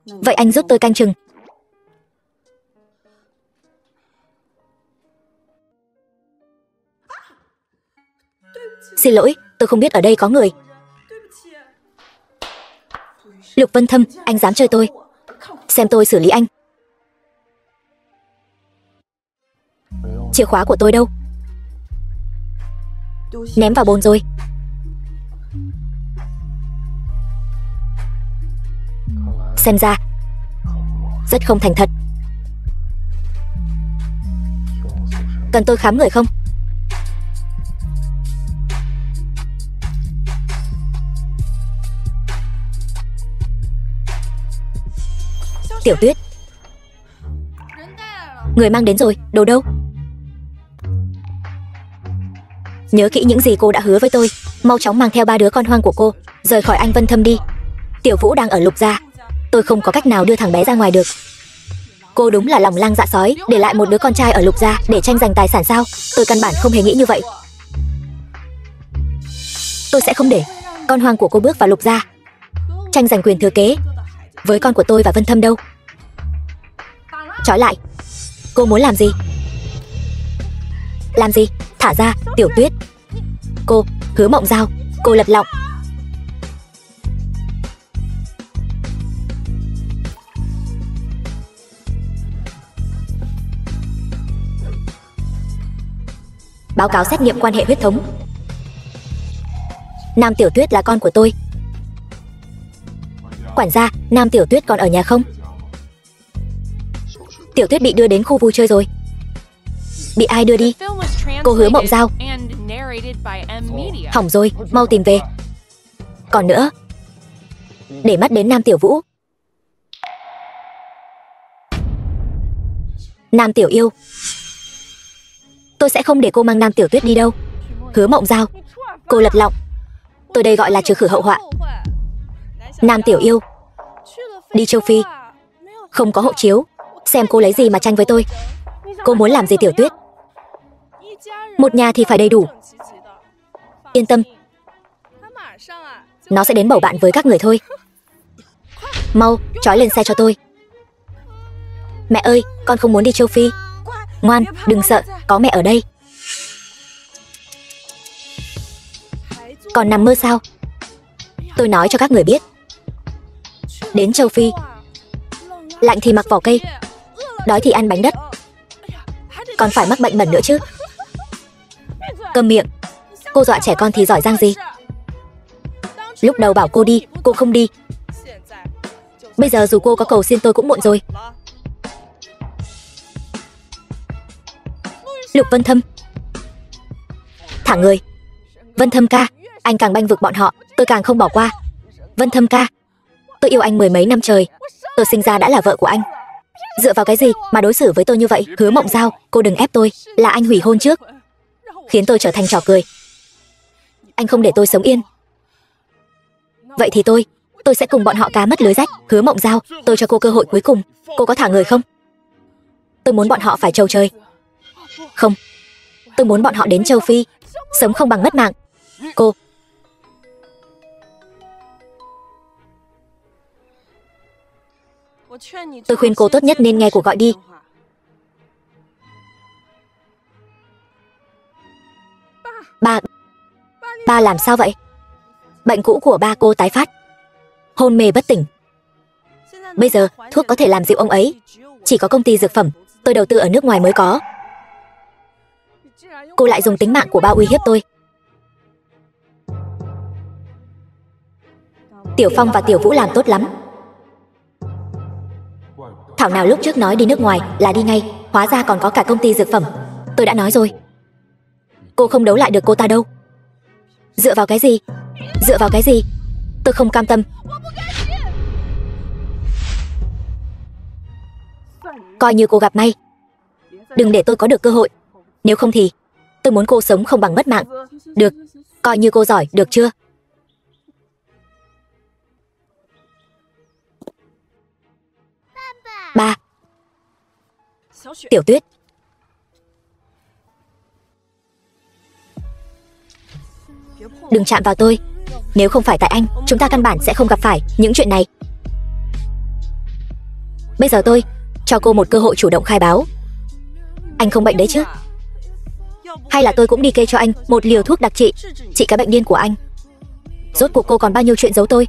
A: Vậy anh giúp tôi canh chừng. Xin lỗi, tôi không biết ở đây có người. Lục Vân Thâm, anh dám chơi tôi. Xem tôi xử lý anh. Chìa khóa của tôi đâu? Ném vào bồn rồi. Xem ra rất không thành thật. Cần tôi khám người không? Tiểu Tuyết, người mang đến rồi, đồ đâu? Nhớ kỹ những gì cô đã hứa với tôi. Mau chóng mang theo 3 đứa con hoang của cô rời khỏi anh Vân Thâm đi. Tiểu Vũ đang ở Lục gia. Tôi không có cách nào đưa thằng bé ra ngoài được. Cô đúng là lòng lang dạ sói, để lại một đứa con trai ở Lục gia để tranh giành tài sản sao? Tôi căn bản không hề nghĩ như vậy. Tôi sẽ không để con hoang của cô bước vào Lục gia tranh giành quyền thừa kế với con của tôi và Vân Thâm đâu. Trói lại. Cô muốn làm gì? Làm gì? Thả ra, Tiểu Tuyết. Cô, Hứa Mộng Giao, cô lật lọng. Báo cáo xét nghiệm quan hệ huyết thống. Nam Tiểu Tuyết là con của tôi. Quản gia, Nam Tiểu Tuyết còn ở nhà không? Tiểu Tuyết bị đưa đến khu vui chơi rồi. Bị ai đưa đi? Cô Hứa Mộng Giao. Hỏng rồi, mau tìm về. Còn nữa, để mắt đến Nam Tiểu Vũ. Nam Tiểu Yêu, tôi sẽ không để cô mang Nam Tiểu Tuyết đi đâu. Hứa Mộng Giao, cô lật lọng. Tôi đây gọi là trừ khử hậu họa. Nam Tiểu Yêu, đi châu Phi, không có hộ chiếu. Xem cô lấy gì mà tranh với tôi. Cô muốn làm gì Tiểu Tuyết? Một nhà thì phải đầy đủ. Yên tâm, nó sẽ đến bầu bạn với các người thôi. Mau, trói lên xe cho tôi. Mẹ ơi, con không muốn đi châu Phi. Ngoan, đừng sợ, có mẹ ở đây. Còn nằm mơ sao? Tôi nói cho các người biết, đến châu Phi, lạnh thì mặc vỏ cây, đói thì ăn bánh đất, còn phải mắc bệnh bẩn nữa chứ. Câm miệng. Cô dọa trẻ con thì giỏi giang gì? Lúc đầu bảo cô đi, cô không đi. Bây giờ dù cô có cầu xin tôi cũng muộn rồi. Lục Vân Thâm, thả người. Vân Thâm ca, anh càng bênh vực bọn họ, tôi càng không bỏ qua. Vân Thâm ca, tôi yêu anh 10 mấy năm trời. Tôi sinh ra đã là vợ của anh. Dựa vào cái gì mà đối xử với tôi như vậy? Hứa Mộng Giao, cô đừng ép tôi. Là anh hủy hôn trước, khiến tôi trở thành trò cười. Anh không để tôi sống yên. Vậy thì tôi sẽ cùng bọn họ cá mất lưới rách. Hứa Mộng Giao, tôi cho cô cơ hội cuối cùng. Cô có thả người không? Tôi muốn bọn họ phải trầu trời. Không, tôi muốn bọn họ đến châu Phi, sống không bằng mất mạng. Tôi khuyên cô tốt nhất nên nghe cuộc gọi đi. Ba làm sao vậy? Bệnh cũ của ba cô tái phát, hôn mê bất tỉnh. Bây giờ thuốc có thể làm dịu ông ấy chỉ có công ty dược phẩm tôi đầu tư ở nước ngoài mới có. Cô lại dùng tính mạng của ba uy hiếp tôi. Tiểu Phong và Tiểu Vũ làm tốt lắm. Thảo nào lúc trước nói đi nước ngoài là đi ngay, hóa ra còn có cả công ty dược phẩm. Tôi đã nói rồi, cô không đấu lại được cô ta đâu. Dựa vào cái gì? Dựa vào cái gì? Tôi không cam tâm. Coi như cô gặp may, đừng để tôi có được cơ hội. Nếu không thì tôi muốn cô sống không bằng mất mạng. Được, coi như cô giỏi, được chưa? Ba. Tiểu Tuyết. Đừng chạm vào tôi. Nếu không phải tại anh, chúng ta căn bản sẽ không gặp phải những chuyện này. Bây giờ tôi cho cô một cơ hội chủ động khai báo. Anh không bệnh đấy chứ? Hay là tôi cũng đi kê cho anh một liều thuốc đặc trị cái bệnh điên của anh? Rốt cuộc cô còn bao nhiêu chuyện giấu tôi?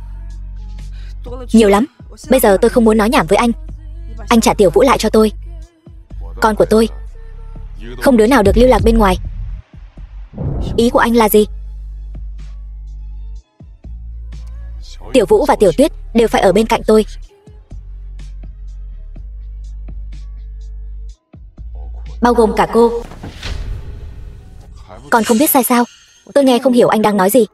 A: Nhiều lắm. Bây giờ tôi không muốn nói nhảm với anh. Anh trả Tiểu Vũ lại cho tôi. Con của tôi không đứa nào được lưu lạc bên ngoài. Ý của anh là gì? Tiểu Vũ và Tiểu Tuyết đều phải ở bên cạnh tôi. Bao gồm cả cô. Còn không biết sai sao? Tôi nghe không hiểu anh đang nói gì.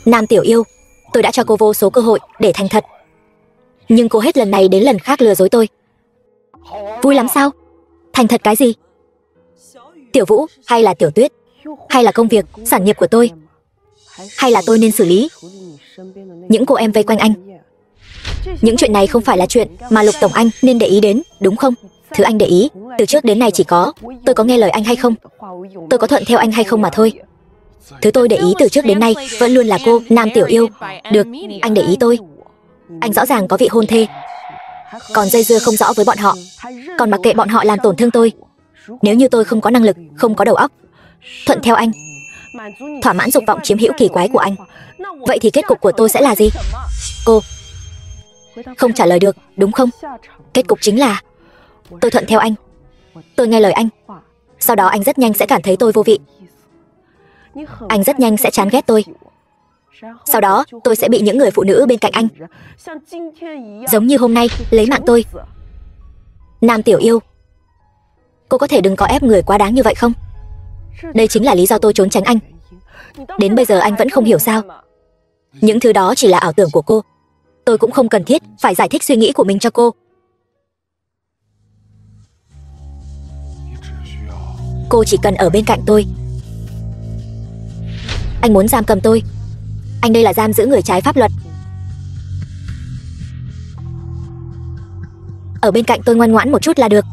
A: Nam Tiểu Yêu, tôi đã cho cô vô số cơ hội để thành thật, nhưng cô hết lần này đến lần khác lừa dối tôi. Vui lắm sao? Thành thật cái gì? Tiểu Vũ hay là Tiểu Tuyết? Hay là công việc, sản nghiệp của tôi? Hay là tôi nên xử lý những cô em vây quanh anh? Những chuyện này không phải là chuyện mà Lục Tổng Anh nên để ý đến, đúng không? Thứ anh để ý từ trước đến nay chỉ có tôi có nghe lời anh hay không, tôi có thuận theo anh hay không mà thôi. Thứ tôi để ý từ trước đến nay vẫn luôn là cô, Nam Tiểu Yêu. Được, anh để ý tôi. Anh rõ ràng có vị hôn thê, còn dây dưa không rõ với bọn họ, còn mặc kệ bọn họ làm tổn thương tôi. Nếu như tôi không có năng lực, không có đầu óc, thuận theo anh, thỏa mãn dục vọng chiếm hữu kỳ quái của anh, vậy thì kết cục của tôi sẽ là gì? Cô không trả lời được, đúng không? Kết cục chính là tôi thuận theo anh, tôi nghe lời anh. Sau đó anh rất nhanh sẽ cảm thấy tôi vô vị. Anh rất nhanh sẽ chán ghét tôi. Sau đó tôi sẽ bị những người phụ nữ bên cạnh anh, giống như hôm nay, lấy mạng tôi. Nam Tiểu Yêu, cô có thể đừng có ép người quá đáng như vậy không? Đây chính là lý do tôi trốn tránh anh. Đến bây giờ anh vẫn không hiểu sao? Những thứ đó chỉ là ảo tưởng của cô. Tôi cũng không cần thiết phải giải thích suy nghĩ của mình cho cô. Cô chỉ cần ở bên cạnh tôi. Anh muốn giam cầm tôi. Anh đây là giam giữ người trái pháp luật. Ở bên cạnh tôi ngoan ngoãn một chút là được.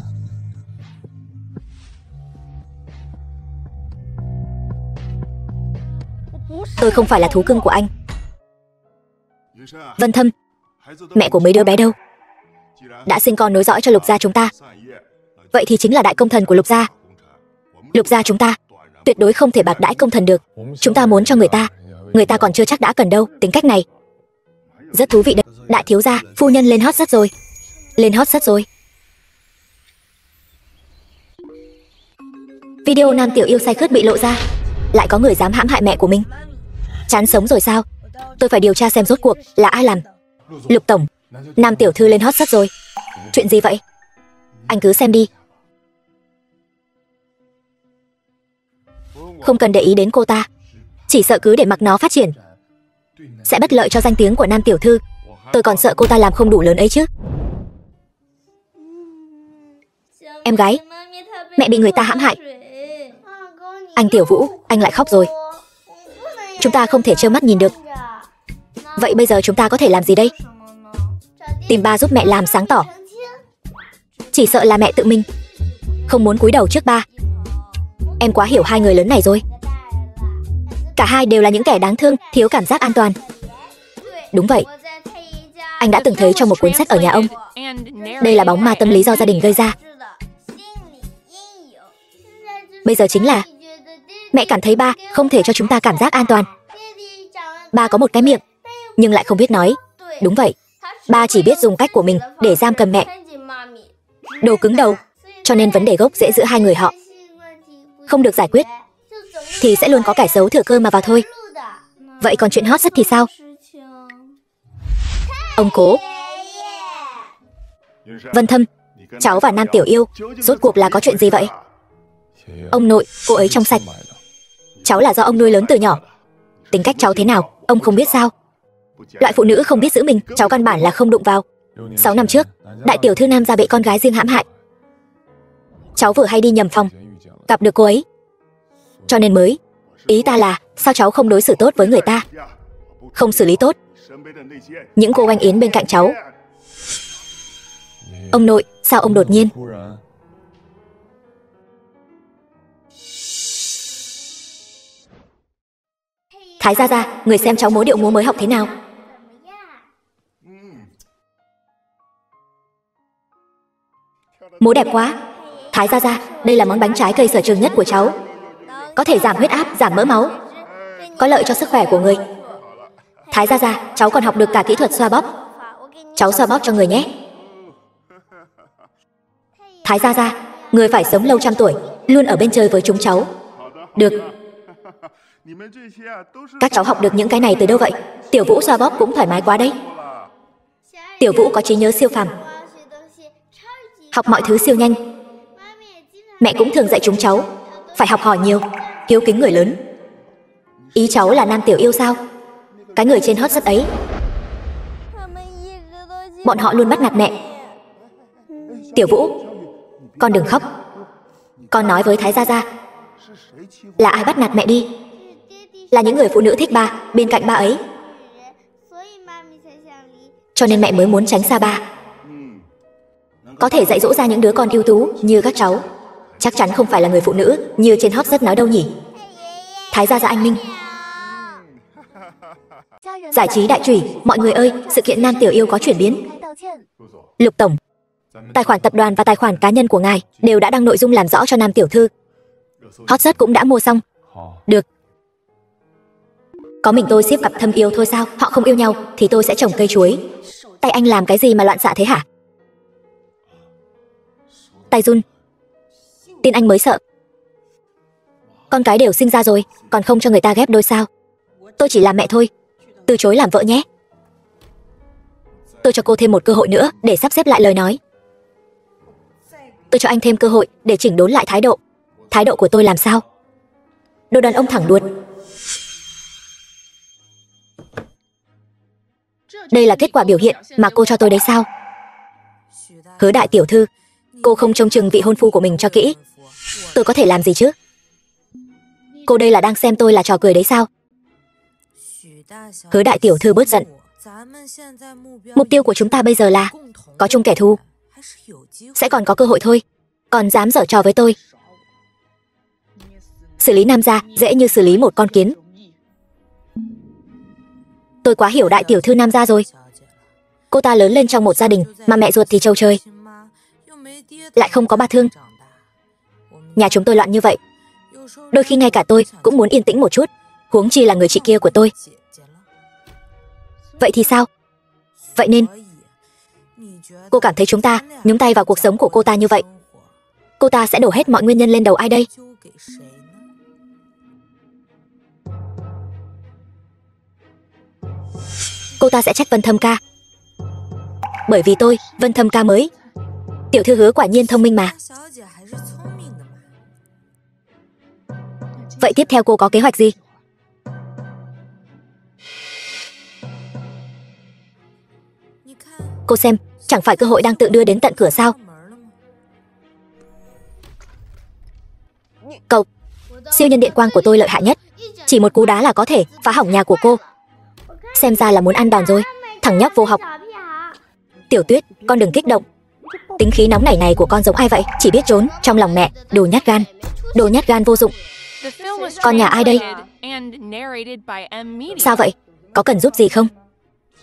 A: Tôi không phải là thú cưng của anh. Vân Thâm, mẹ của mấy đứa bé đâu? Đã sinh con nối dõi cho Lục gia chúng ta, vậy thì chính là đại công thần của Lục gia. Lục gia chúng ta tuyệt đối không thể bạc đãi công thần được. Chúng ta muốn cho người ta còn chưa chắc đã cần đâu. Tính cách này rất thú vị đấy. Đại thiếu gia, phu nhân lên hot rất rồi. Lên hot rất rồi. Video Nam Tiểu Yêu say khướt bị lộ ra. Lại có người dám hãm hại mẹ của mình. Chán sống rồi sao? Tôi phải điều tra xem rốt cuộc là ai làm. Lục tổng, Nam tiểu thư lên hot rất rồi. Chuyện gì vậy? Anh cứ xem đi. Không cần để ý đến cô ta. Chỉ sợ cứ để mặc nó phát triển sẽ bất lợi cho danh tiếng của Nam tiểu thư. Tôi còn sợ cô ta làm không đủ lớn ấy chứ. Em gái, mẹ bị người ta hãm hại. Anh Tiểu Vũ, anh lại khóc rồi. Chúng ta không thể trơ mắt nhìn được. Vậy bây giờ chúng ta có thể làm gì đây? Tìm ba giúp mẹ làm sáng tỏ. Chỉ sợ là mẹ tự mình không muốn cúi đầu trước ba. Em quá hiểu hai người lớn này rồi. Cả hai đều là những kẻ đáng thương, thiếu cảm giác an toàn. Đúng vậy. Anh đã từng thấy trong một cuốn sách ở nhà ông. Đây là bóng ma tâm lý do gia đình gây ra. Bây giờ chính là mẹ cảm thấy ba không thể cho chúng ta cảm giác an toàn. Ba có một cái miệng, nhưng lại không biết nói. Đúng vậy, ba chỉ biết dùng cách của mình để giam cầm mẹ. Đồ cứng đầu, cho nên vấn đề gốc rễ giữa hai người họ không được giải quyết, thì sẽ luôn có kẻ xấu thừa cơ mà vào thôi. Vậy còn chuyện hot search thì sao? Ông Cố. Vân Thâm, cháu và Nam Tiểu Yêu, rốt cuộc là có chuyện gì vậy? Ông nội, cô ấy trong sạch. Cháu là do ông nuôi lớn từ nhỏ. Tính cách cháu thế nào, ông không biết sao? Loại phụ nữ không biết giữ mình, cháu căn bản là không đụng vào. 6 năm trước, đại tiểu thư Nam gia bị con gái riêng hãm hại. Cháu vừa hay đi nhầm phòng, gặp được cô ấy, cho nên mới. Ý ta là, sao cháu không đối xử tốt với người ta, không xử lý tốt những cô anh yến bên cạnh cháu? Ông nội, sao ông đột nhiên? Thái gia gia, người xem cháu múa điệu múa mới học thế nào? Múa đẹp quá. Thái gia gia, đây là món bánh trái cây sở trường nhất của cháu. Có thể giảm huyết áp, giảm mỡ máu, có lợi cho sức khỏe của người. Thái gia gia, cháu còn học được cả kỹ thuật xoa bóp. Cháu xoa bóp cho người nhé. Thái gia gia, người phải sống lâu trăm tuổi, luôn ở bên chơi với chúng cháu. Được. Các cháu học được những cái này từ đâu vậy? Tiểu Vũ xoa bóp cũng thoải mái quá đấy. Tiểu Vũ có trí nhớ siêu phàm, học mọi thứ siêu nhanh. Mẹ cũng thường dạy chúng cháu phải học hỏi nhiều, hiếu kính người lớn. Ý cháu là Nam Tiểu Yêu sao? Cái người trên hot search ấy. Bọn họ luôn bắt nạt mẹ. Tiểu Vũ, con đừng khóc. Con nói với Thái gia gia, là ai bắt nạt mẹ đi? Là những người phụ nữ thích ba, bên cạnh ba ấy, cho nên mẹ mới muốn tránh xa ba. Có thể dạy dỗ ra những đứa con ưu tú như các cháu, chắc chắn không phải là người phụ nữ như trên hot search nói đâu nhỉ? Thái gia gia anh minh. Giải trí đại chủy, mọi người ơi, sự kiện Nam Tiểu Yêu có chuyển biến. Lục tổng, tài khoản tập đoàn và tài khoản cá nhân của ngài đều đã đăng nội dung làm rõ cho Nam Tiểu Thư. Hot search cũng đã mua xong. Được. Có mình tôi ship cặp thâm yêu thôi sao? Họ không yêu nhau thì tôi sẽ trồng cây chuối. Tay anh làm cái gì mà loạn xạ thế hả? Tay run. Tin anh mới sợ. Con cái đều sinh ra rồi, còn không cho người ta ghép đôi sao? Tôi chỉ là mẹ thôi, từ chối làm vợ nhé. Tôi cho cô thêm một cơ hội nữa để sắp xếp lại lời nói. Tôi cho anh thêm cơ hội để chỉnh đốn lại thái độ. Thái độ của tôi làm sao? Đồ đàn ông thẳng đuột. Đây là kết quả biểu hiện mà cô cho tôi đấy sao? Hứa đại tiểu thư, cô không trông chừng vị hôn phu của mình cho kỹ, tôi có thể làm gì chứ? Cô đây là đang xem tôi là trò cười đấy sao? Hứa đại tiểu thư bớt giận. Mục tiêu của chúng ta bây giờ là có chung kẻ thù. Sẽ còn có cơ hội thôi. Còn dám giở trò với tôi. Xử lý Nam gia dễ như xử lý một con kiến. Tôi quá hiểu đại tiểu thư Nam gia rồi. Cô ta lớn lên trong một gia đình mà mẹ ruột thì trâu chơi, lại không có ba thương. Nhà chúng tôi loạn như vậy, đôi khi ngay cả tôi cũng muốn yên tĩnh một chút, huống chi là người chị kia của tôi. Vậy thì sao? Vậy nên cô cảm thấy chúng ta nhúng tay vào cuộc sống của cô ta như vậy, cô ta sẽ đổ hết mọi nguyên nhân lên đầu ai đây? Cô ta sẽ trách Vân Thâm ca. Bởi vì tôi, Vân Thâm ca mới. Tiểu thư Hứa quả nhiên thông minh mà. Vậy tiếp theo cô có kế hoạch gì? Cô xem, chẳng phải cơ hội đang tự đưa đến tận cửa sao? Cậu, siêu nhân điện quang của tôi lợi hại nhất, chỉ một cú đá là có thể phá hỏng nhà của cô. Xem ra là muốn ăn đòn rồi, thằng nhóc vô học. Tiểu Tuyết, con đừng kích động. Tính khí nóng nảy này của con giống ai vậy? Chỉ biết trốn trong lòng mẹ, đồ nhát gan. Đồ nhát gan vô dụng. Con nhà ai đây? Sao vậy? Có cần giúp gì không?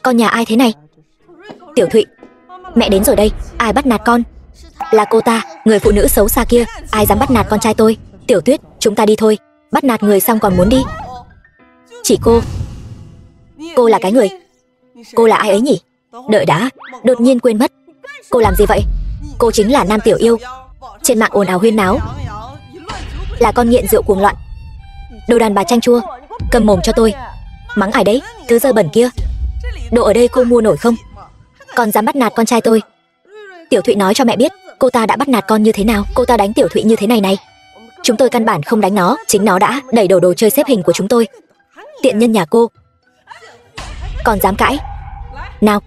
A: Con nhà ai thế này? Tiểu Thụy, mẹ đến rồi đây. Ai bắt nạt con? Là cô ta, người phụ nữ xấu xa kia. Ai dám bắt nạt con trai tôi? Tiểu Tuyết, chúng ta đi thôi. Bắt nạt người xong còn muốn đi? Chỉ cô là cái người. Cô là ai ấy nhỉ? Đợi đã, đột nhiên quên mất. Cô làm gì vậy? Cô chính là Nam Tiểu Yêu. Trên mạng ồn ào huyên náo, là con nghiện rượu cuồng loạn. Đồ đàn bà chanh chua, cầm mồm cho tôi. Mắng ai đấy, thứ dơ bẩn kia. Đồ ở đây cô mua nổi không? Còn dám bắt nạt con trai tôi. Tiểu Thụy nói cho mẹ biết cô ta đã bắt nạt con như thế nào. Cô ta đánh Tiểu Thụy như thế này này. Chúng tôi căn bản không đánh nó, chính nó đã đẩy đổ đồ chơi xếp hình của chúng tôi. Tiện nhân nhà cô, còn dám cãi. Nào,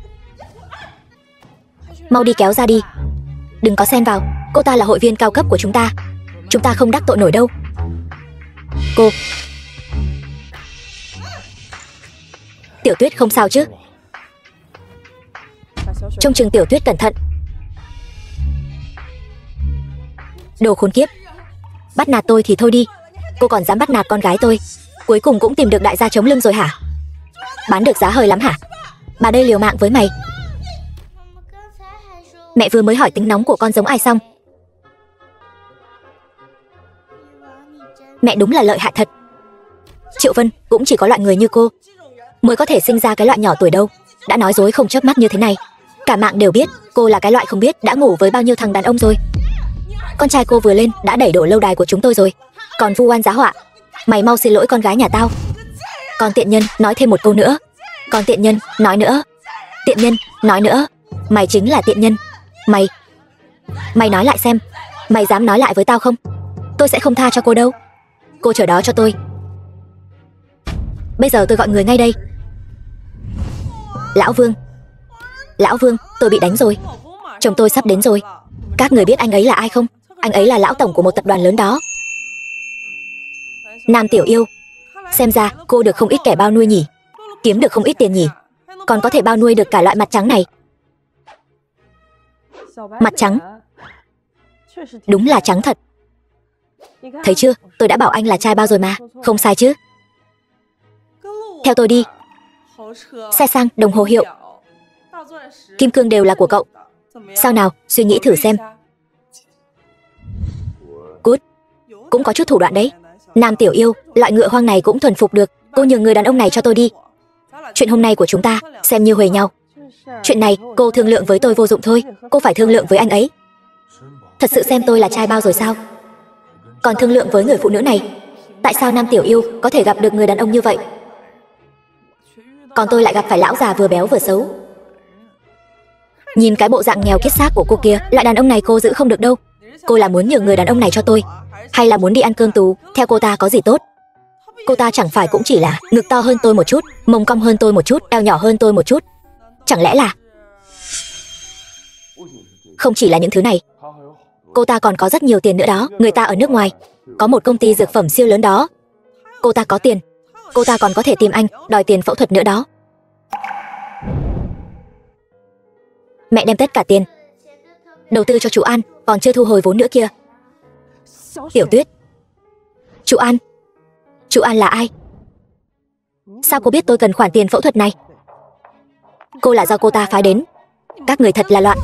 A: mau đi kéo ra đi. Đừng có xen vào, cô ta là hội viên cao cấp của chúng ta. Chúng ta không đắc tội nổi đâu. Cô Tiểu Tuyết không sao chứ? Trông chừng Tiểu Tuyết cẩn thận. Đồ khốn kiếp, bắt nạt tôi thì thôi đi, cô còn dám bắt nạt con gái tôi. Cuối cùng cũng tìm được đại gia chống lưng rồi hả? Bán được giá hời lắm hả? Bà đây liều mạng với mày. Mẹ vừa mới hỏi tính nóng của con giống ai xong. Mẹ đúng là lợi hại thật. Triệu Vân, cũng chỉ có loại người như cô mới có thể sinh ra cái loại nhỏ tuổi đâu đã nói dối không chớp mắt như thế này. Cả mạng đều biết cô là cái loại không biết đã ngủ với bao nhiêu thằng đàn ông rồi. Con trai cô vừa lên đã đẩy đổ lâu đài của chúng tôi rồi, còn vu oan giá họa. Mày mau xin lỗi con gái nhà tao. Con tiện nhân, nói thêm một câu nữa. Con tiện nhân, nói nữa. Tiện nhân, nói nữa. Mày chính là tiện nhân. Mày nói lại xem. Mày dám nói lại với tao không? Tôi sẽ không tha cho cô đâu. Cô chờ đó cho tôi. Bây giờ tôi gọi người ngay đây. Lão Vương, tôi bị đánh rồi. Chồng tôi sắp đến rồi. Các người biết anh ấy là ai không? Anh ấy là lão tổng của một tập đoàn lớn đó. Nam Tiểu Yêu, xem ra cô được không ít kẻ bao nuôi nhỉ. Kiếm được không ít tiền nhỉ. Còn có thể bao nuôi được cả loại mặt trắng này. Mặt trắng, đúng là trắng thật. Thấy chưa, tôi đã bảo anh là trai bao rồi mà. Không sai chứ. Theo tôi đi. Xe sang, đồng hồ hiệu, kim cương đều là của cậu. Sao nào, suy nghĩ thử xem. Cút, cũng có chút thủ đoạn đấy. Nam Tiểu Yêu, loại ngựa hoang này cũng thuần phục được. Cô nhường người đàn ông này cho tôi đi. Chuyện hôm nay của chúng ta xem như huề nhau. Chuyện này cô thương lượng với tôi vô dụng thôi. Cô phải thương lượng với anh ấy. Thật sự xem tôi là trai bao rồi sao? Còn thương lượng với người phụ nữ này. Tại sao Nam Tiểu Yêu có thể gặp được người đàn ông như vậy, còn tôi lại gặp phải lão già vừa béo vừa xấu? Nhìn cái bộ dạng nghèo kiết xác của cô kia, loại đàn ông này cô giữ không được đâu. Cô là muốn nhường người đàn ông này cho tôi, hay là muốn đi ăn cơm tù? Theo cô ta có gì tốt? Cô ta chẳng phải cũng chỉ là ngực to hơn tôi một chút, mông cong hơn tôi một chút, eo nhỏ hơn tôi một chút. Chẳng lẽ là... Không chỉ là những thứ này, cô ta còn có rất nhiều tiền nữa đó. Người ta ở nước ngoài có một công ty dược phẩm siêu lớn đó. Cô ta có tiền, cô ta còn có thể tìm anh đòi tiền phẫu thuật nữa đó. Mẹ đem tất cả tiền đầu tư cho chú An, còn chưa thu hồi vốn nữa kia. Tiểu Tuyết, chú An là ai? Sao cô biết tôi cần khoản tiền phẫu thuật này? Cô là do cô ta phái đến. Các người thật là loạn.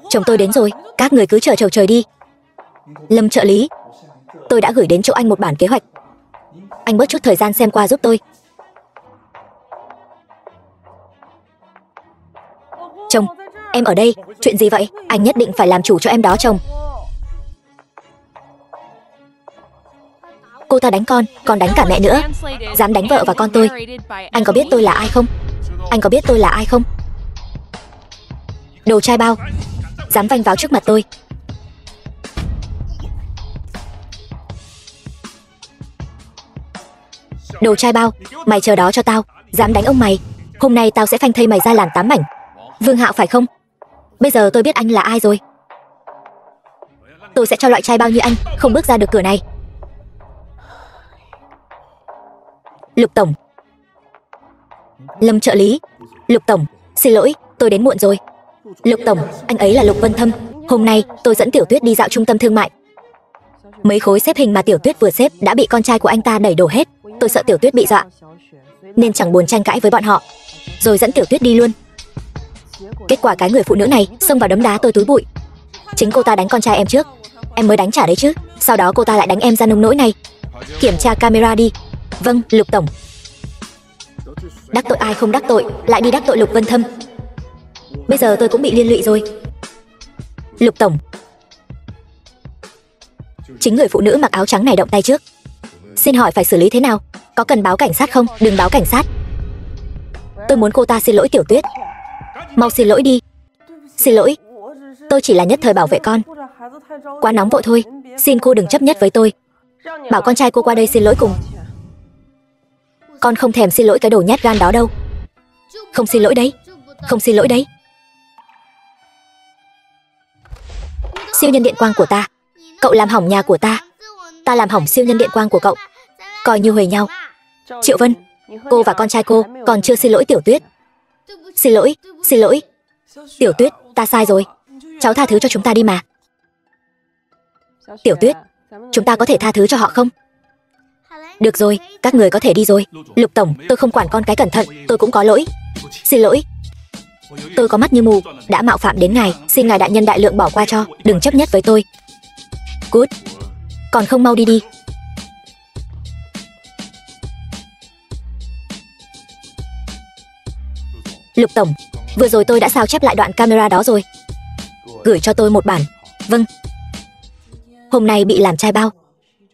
A: Chồng tôi đến rồi, các người cứ chờ chầu trời đi. Lâm trợ lý, tôi đã gửi đến chỗ anh một bản kế hoạch. Anh bớt chút thời gian xem qua giúp tôi. Chồng, em ở đây, chuyện gì vậy? Anh nhất định phải làm chủ cho em đó chồng. Cô ta đánh con, còn đánh cả mẹ nữa. Dám đánh vợ và con tôi. Anh có biết tôi là ai không? Anh có biết tôi là ai không? Đồ trai bao, dám vanh vào trước mặt tôi. Đồ trai bao, mày chờ đó cho tao. Dám đánh ông mày, hôm nay tao sẽ phanh thây mày ra làm 8 mảnh. Vương Hạo phải không? Bây giờ tôi biết anh là ai rồi. Tôi sẽ cho loại trai bao như anh không bước ra được cửa này. Lục tổng, Lâm trợ lý. Lục tổng, xin lỗi, tôi đến muộn rồi. Lục tổng, anh ấy là Lục Vân Thâm. Hôm nay tôi dẫn Tiểu Tuyết đi dạo trung tâm thương mại. Mấy khối xếp hình mà Tiểu Tuyết vừa xếp đã bị con trai của anh ta đẩy đổ hết. Tôi Tôi sợ Tiểu Tuyết bị dọa, nên chẳng buồn tranh cãi với bọn họ, rồi dẫn Tiểu Tuyết đi luôn. Kết quả cái người phụ nữ này xông vào đấm đá tôi túi bụi. Chính cô ta đánh con trai em trước, em mới đánh trả đấy chứ. Sau đó cô ta lại đánh em ra nông nỗi này. Kiểm tra camera đi. Vâng, Lục tổng. Đắc tội ai không đắc tội, lại đi đắc tội Lục Vân Thâm. Bây giờ tôi cũng bị liên lụy rồi. Lục tổng. Chính người phụ nữ mặc áo trắng này động tay trước. Xin hỏi phải xử lý thế nào? Có cần báo cảnh sát không? Đừng báo cảnh sát. Tôi muốn cô ta xin lỗi Tiểu Tuyết. Mau xin lỗi đi. Xin lỗi, tôi chỉ là nhất thời bảo vệ con, quá nóng vội thôi. Xin cô đừng chấp nhất với tôi. Bảo con trai cô qua đây xin lỗi cùng. Con không thèm xin lỗi cái đồ nhát gan đó đâu. Không xin lỗi đấy. Không xin lỗi đấy. Siêu nhân điện quang của ta. Cậu làm hỏng nhà của ta. Ta làm hỏng siêu nhân điện quang của cậu. Coi như huề nhau. Triệu Vân, cô và con trai cô còn chưa xin lỗi Tiểu Tuyết. Xin lỗi, xin lỗi. Tiểu Tuyết, ta sai rồi. Cháu tha thứ cho chúng ta đi mà. Tiểu Tuyết, chúng ta có thể tha thứ cho họ không? Được rồi, các người có thể đi rồi. Lục tổng, tôi không quản con cái, cẩn thận, tôi cũng có lỗi. Xin lỗi. Tôi có mắt như mù, đã mạo phạm đến ngài, xin ngài đại nhân đại lượng bỏ qua cho, đừng chấp nhất với tôi. Cút. Còn không mau đi đi. Lục tổng, vừa rồi tôi đã sao chép lại đoạn camera đó rồi. Gửi cho tôi một bản. Vâng. Hôm nay bị làm trai bao,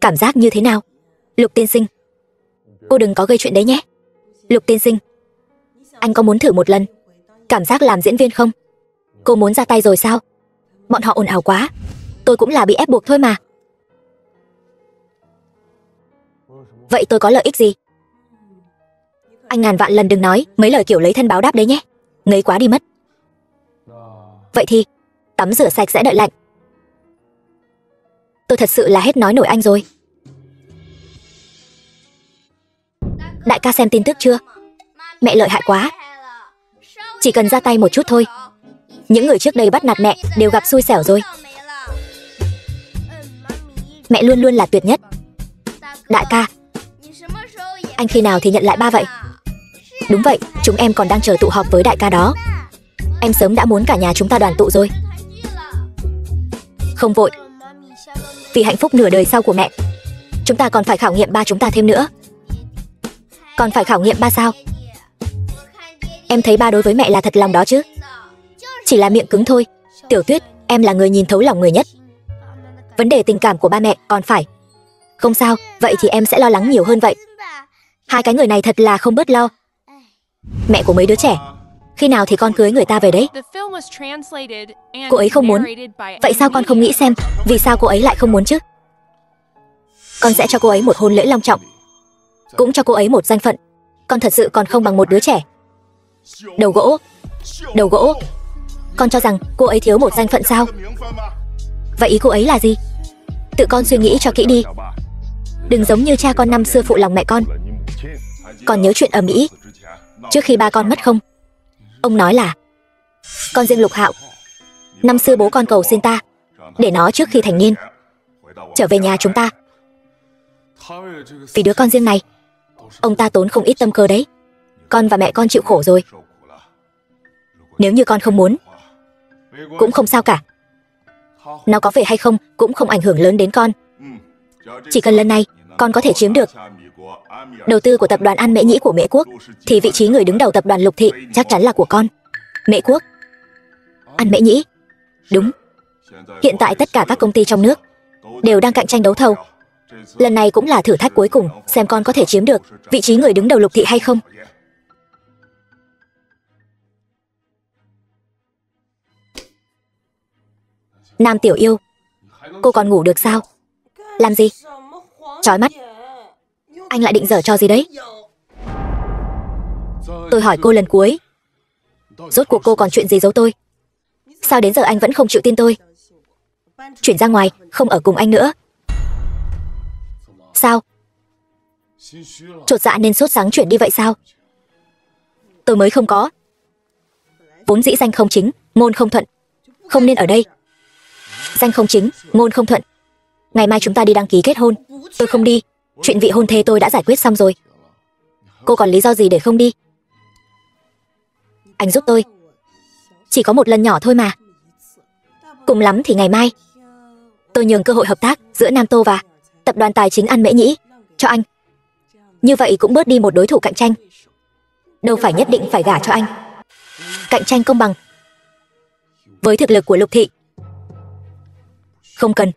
A: cảm giác như thế nào? Lục tiên sinh, cô đừng có gây chuyện đấy nhé. Lục tiên sinh, anh có muốn thử một lần cảm giác làm diễn viên không? Cô muốn ra tay rồi sao? Bọn họ ồn ào quá. Tôi cũng là bị ép buộc thôi mà. Vậy tôi có lợi ích gì? Anh ngàn vạn lần đừng nói mấy lời kiểu lấy thân báo đáp đấy nhé. Ngấy quá đi mất. Vậy thì tắm rửa sạch sẽ đợi lạnh. Tôi thật sự là hết nói nổi anh rồi. Đại ca xem tin tức chưa? Mẹ lợi hại quá. Chỉ cần ra tay một chút thôi, những người trước đây bắt nạt mẹ đều gặp xui xẻo rồi. Mẹ luôn luôn là tuyệt nhất. Đại ca, anh khi nào thì nhận lại ba vậy? Đúng vậy, chúng em còn đang chờ tụ họp với đại ca đó. Em sớm đã muốn cả nhà chúng ta đoàn tụ rồi. Không vội. Vì hạnh phúc nửa đời sau của mẹ, chúng ta còn phải khảo nghiệm ba chúng ta thêm nữa. Còn phải khảo nghiệm ba sao? Em thấy ba đối với mẹ là thật lòng đó chứ. Chỉ là miệng cứng thôi. Tiểu Tuyết, em là người nhìn thấu lòng người nhất. Vấn đề tình cảm của ba mẹ còn phải. Không sao, vậy thì em sẽ lo lắng nhiều hơn vậy. Hai cái người này thật là không bớt lo. Mẹ của mấy đứa trẻ, khi nào thì con cưới người ta về đấy? Cô ấy không muốn. Vậy sao con không nghĩ xem vì sao cô ấy lại không muốn chứ? Con sẽ cho cô ấy một hôn lễ long trọng, cũng cho cô ấy một danh phận. Con thật sự còn không bằng một đứa trẻ. Đầu gỗ. Đầu gỗ. Con cho rằng cô ấy thiếu một danh phận sao? Vậy ý cô ấy là gì? Tự con suy nghĩ cho kỹ đi. Đừng giống như cha con năm xưa phụ lòng mẹ con. Còn nhớ chuyện ầm ĩ trước khi ba con mất không? Ông nói là con riêng Lục Hạo, năm xưa bố con cầu xin ta để nó trước khi thành niên trở về nhà chúng ta. Vì đứa con riêng này, ông ta tốn không ít tâm cơ đấy. Con và mẹ con chịu khổ rồi. Nếu như con không muốn, cũng không sao cả. Nó có về hay không cũng không ảnh hưởng lớn đến con. Chỉ cần lần này con có thể chiếm được đầu tư của tập đoàn An Mễ Nhĩ của Mễ Quốc, thì vị trí người đứng đầu tập đoàn Lục Thị chắc chắn là của con. Mễ Quốc? An Mễ Nhĩ? Đúng. Hiện tại tất cả các công ty trong nước đều đang cạnh tranh đấu thầu. Lần này cũng là thử thách cuối cùng, xem con có thể chiếm được vị trí người đứng đầu Lục Thị hay không. Nam Tiểu Yêu, cô còn ngủ được sao? Làm gì? Chói mắt. Anh lại định giở trò gì đấy? Tôi hỏi cô lần cuối, rốt cuộc cô còn chuyện gì giấu tôi? Sao đến giờ anh vẫn không chịu tin tôi? Chuyển ra ngoài, không ở cùng anh nữa. Sao? Chột dạ nên sốt sáng chuyển đi vậy sao? Tôi mới không có. Vốn dĩ danh không chính, ngôn không thuận, không nên ở đây. Danh không chính, ngôn không thuận. Ngày mai chúng ta đi đăng ký kết hôn. Tôi không đi. Chuyện vị hôn thê tôi đã giải quyết xong rồi. Cô còn lý do gì để không đi? Anh giúp tôi. Chỉ có một lần nhỏ thôi mà. Cùng lắm thì ngày mai. Tôi nhường cơ hội hợp tác giữa Nam Tô và tập đoàn tài chính An Mễ Nhĩ cho anh. Như vậy cũng bớt đi một đối thủ cạnh tranh. Đâu phải nhất định phải gả cho anh. Cạnh tranh công bằng. Với thực lực của Lục Thị. Không cần.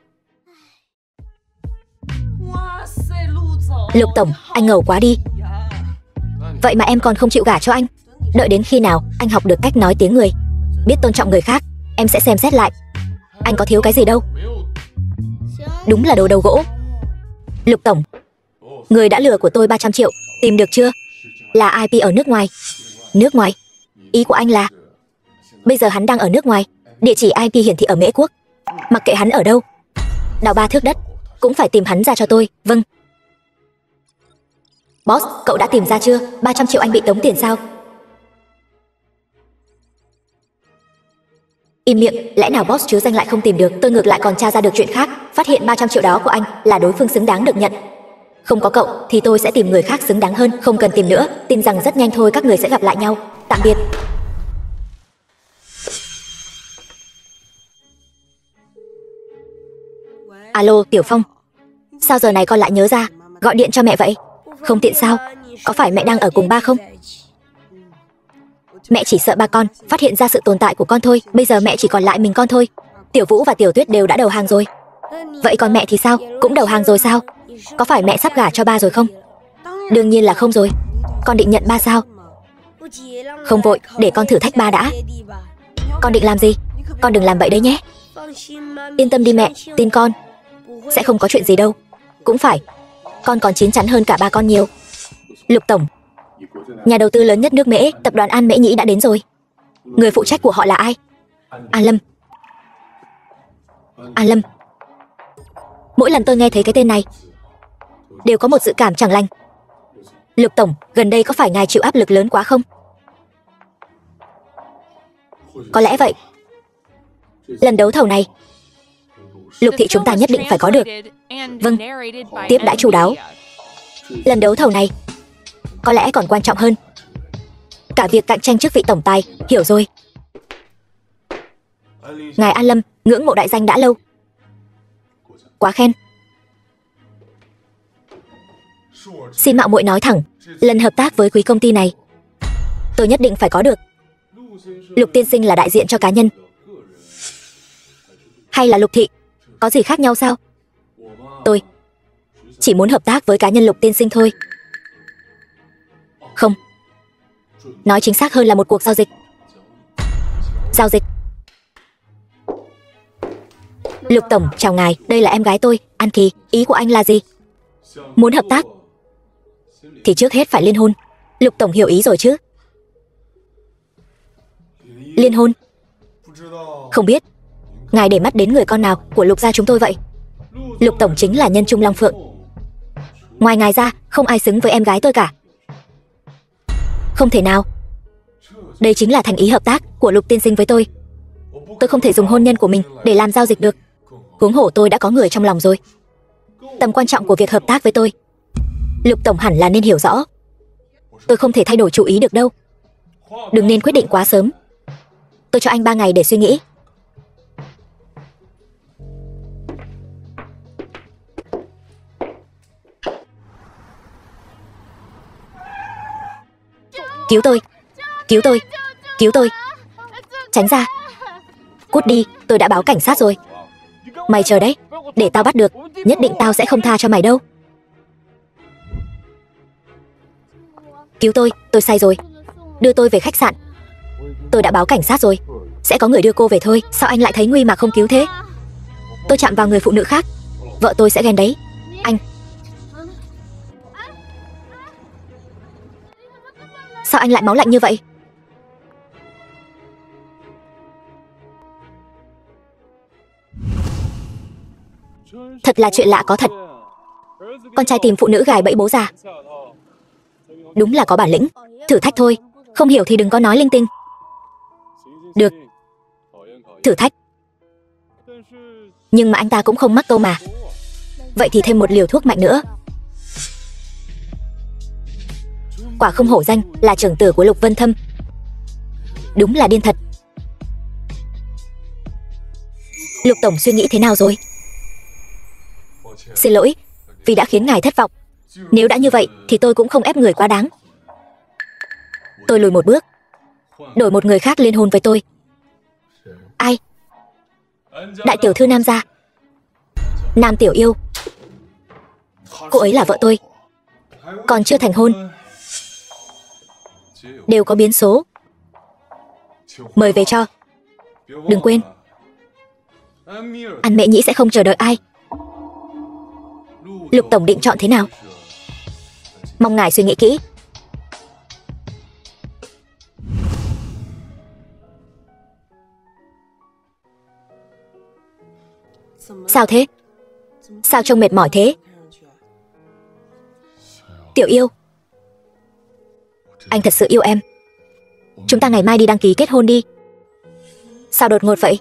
A: Lục tổng, anh ngầu quá đi. Vậy mà em còn không chịu gả cho anh. Đợi đến khi nào anh học được cách nói tiếng người, biết tôn trọng người khác, em sẽ xem xét lại. Anh có thiếu cái gì đâu. Đúng là đồ đầu gỗ. Lục tổng, người đã lừa của tôi 300 triệu, tìm được chưa? Là IP ở nước ngoài. Nước ngoài? Ý của anh là bây giờ hắn đang ở nước ngoài, địa chỉ IP hiển thị ở Mễ Quốc. Mặc kệ hắn ở đâu, đào 3 thước đất cũng phải tìm hắn ra cho tôi. Vâng. Boss, cậu đã tìm ra chưa? 300 triệu anh bị tống tiền sao? Im miệng, lẽ nào boss chứ danh lại không tìm được? Tôi ngược lại còn tra ra được chuyện khác. Phát hiện 300 triệu đó của anh là đối phương xứng đáng được nhận. Không có cậu thì tôi sẽ tìm người khác xứng đáng hơn. Không cần tìm nữa, tin rằng rất nhanh thôi các người sẽ gặp lại nhau. Tạm biệt. Alo, Tiểu Phong. Sao giờ này con lại nhớ ra gọi điện cho mẹ vậy? Không tiện sao? Có phải mẹ đang ở cùng ba không? Mẹ chỉ sợ ba con phát hiện ra sự tồn tại của con thôi. Bây giờ mẹ chỉ còn lại mình con thôi. Tiểu Vũ và Tiểu Tuyết đều đã đầu hàng rồi. Vậy còn mẹ thì sao? Cũng đầu hàng rồi sao? Có phải mẹ sắp gả cho ba rồi không? Đương nhiên là không rồi. Con định nhận ba sao? Không vội, để con thử thách ba đã. Con định làm gì? Con đừng làm vậy đấy nhé. Yên tâm đi mẹ, tin con. Sẽ không có chuyện gì đâu. Cũng phải, con còn chín chắn hơn cả ba con nhiều. Lục tổng, nhà đầu tư lớn nhất nước Mễ, tập đoàn An Mễ Nhĩ đã đến rồi. Người phụ trách của họ là ai? An Lâm. An Lâm. Mỗi lần tôi nghe thấy cái tên này đều có một dự cảm chẳng lành. Lục tổng, gần đây có phải ngài chịu áp lực lớn quá không? Có lẽ vậy. Lần đấu thầu này, Lục Thị chúng ta nhất định phải có được. Vâng, tiếp đã chu đáo. Lần đấu thầu này có lẽ còn quan trọng hơn cả việc cạnh tranh chức vị tổng tài. Hiểu rồi. Ngài An Lâm, ngưỡng mộ đại danh đã lâu. Quá khen. Xin mạo muội nói thẳng, lần hợp tác với quý công ty này tôi nhất định phải có được. Lục tiên sinh là đại diện cho cá nhân hay là Lục Thị? Có gì khác nhau sao? Tôi chỉ muốn hợp tác với cá nhân Lục tiên sinh thôi. Không, nói chính xác hơn là một cuộc giao dịch. Giao dịch. Lục tổng, chào ngài, đây là em gái tôi, An Kỳ. Ý của anh là gì? Muốn hợp tác thì trước hết phải liên hôn. Lục tổng hiểu ý rồi chứ? Liên hôn? Không biết ngài để mắt đến người con nào của Lục gia chúng tôi vậy? Lục tổng chính là nhân trung long phượng. Ngoài ngài ra, không ai xứng với em gái tôi cả. Không thể nào. Đây chính là thành ý hợp tác của Lục tiên sinh với tôi. Tôi không thể dùng hôn nhân của mình để làm giao dịch được. Huống hổ tôi đã có người trong lòng rồi. Tầm quan trọng của việc hợp tác với tôi, Lục tổng hẳn là nên hiểu rõ. Tôi không thể thay đổi chủ ý được đâu. Đừng nên quyết định quá sớm. Tôi cho anh 3 ngày để suy nghĩ. Cứu tôi! Cứu tôi! Cứu tôi! Tránh ra! Cút đi, tôi đã báo cảnh sát rồi. Mày chờ đấy, để tao bắt được, nhất định tao sẽ không tha cho mày đâu. Cứu tôi sai rồi. Đưa tôi về khách sạn. Tôi đã báo cảnh sát rồi. Sẽ có người đưa cô về thôi. Sao anh lại thấy nguy mà không cứu thế? Tôi chạm vào người phụ nữ khác, vợ tôi sẽ ghen đấy. Anh... Sao anh lại máu lạnh như vậy? Thật là chuyện lạ có thật. Con trai tìm phụ nữ gài bẫy bố già. Đúng là có bản lĩnh. Thử thách thôi, không hiểu thì đừng có nói linh tinh. Được, thử thách. Nhưng mà anh ta cũng không mắc câu mà. Vậy thì thêm một liều thuốc mạnh nữa. Quả không hổ danh là trưởng tử của Lục Vân Thâm. Đúng là điên thật. Lục tổng suy nghĩ thế nào rồi? Xin lỗi, vì đã khiến ngài thất vọng. Nếu đã như vậy thì tôi cũng không ép người quá đáng. Tôi lùi một bước, đổi một người khác liên hôn với tôi. Ai? Đại tiểu thư Nam gia. Nam Tiểu Yêu. Cô ấy là vợ tôi, còn chưa thành hôn. Đều có biến số. Mời về cho. Đừng quên, An Mễ Nhĩ sẽ không chờ đợi ai. Lục tổng định chọn thế nào? Mong ngài suy nghĩ kỹ. Sao thế? Sao trông mệt mỏi thế? Tiểu Yêu, anh thật sự yêu em. Chúng ta ngày mai đi đăng ký kết hôn đi. Sao đột ngột vậy?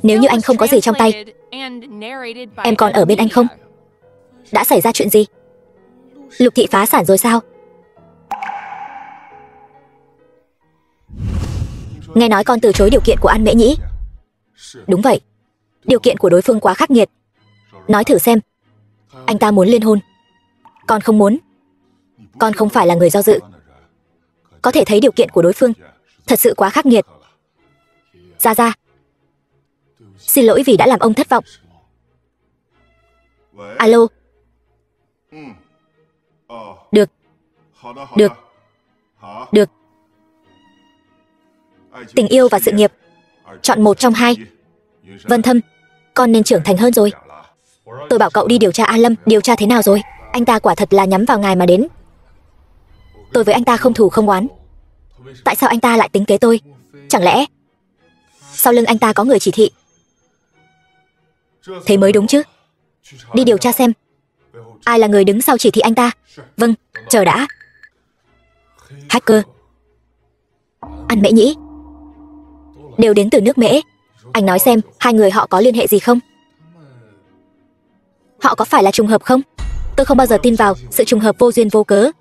A: Nếu như anh không có gì trong tay, em còn ở bên anh không? Đã xảy ra chuyện gì? Lục thị phá sản rồi sao? Nghe nói con từ chối điều kiện của An Mễ Nhĩ. Đúng vậy, điều kiện của đối phương quá khắc nghiệt. Nói thử xem, anh ta muốn liên hôn, con không muốn. Con không phải là người do dự. Có thể thấy điều kiện của đối phương thật sự quá khắc nghiệt. Gia Gia, xin lỗi vì đã làm ông thất vọng. Alo. Được. Được. Được. Tình yêu và sự nghiệp, chọn một trong hai. Vân Thâm, con nên trưởng thành hơn rồi. Tôi bảo cậu đi điều tra An Lâm. Điều tra thế nào rồi? Anh ta quả thật là nhắm vào ngài mà đến. Tôi với anh ta không thù không oán. Tại sao anh ta lại tính kế tôi? Chẳng lẽ sau lưng anh ta có người chỉ thị? Thế mới đúng chứ. Đi điều tra xem ai là người đứng sau chỉ thị anh ta. Vâng, chờ đã. Hacker, An Mễ Nhĩ, đều đến từ nước Mễ. Anh nói xem, hai người họ có liên hệ gì không? Họ có phải là trùng hợp không? Tôi không bao giờ tin vào sự trùng hợp vô duyên vô cớ.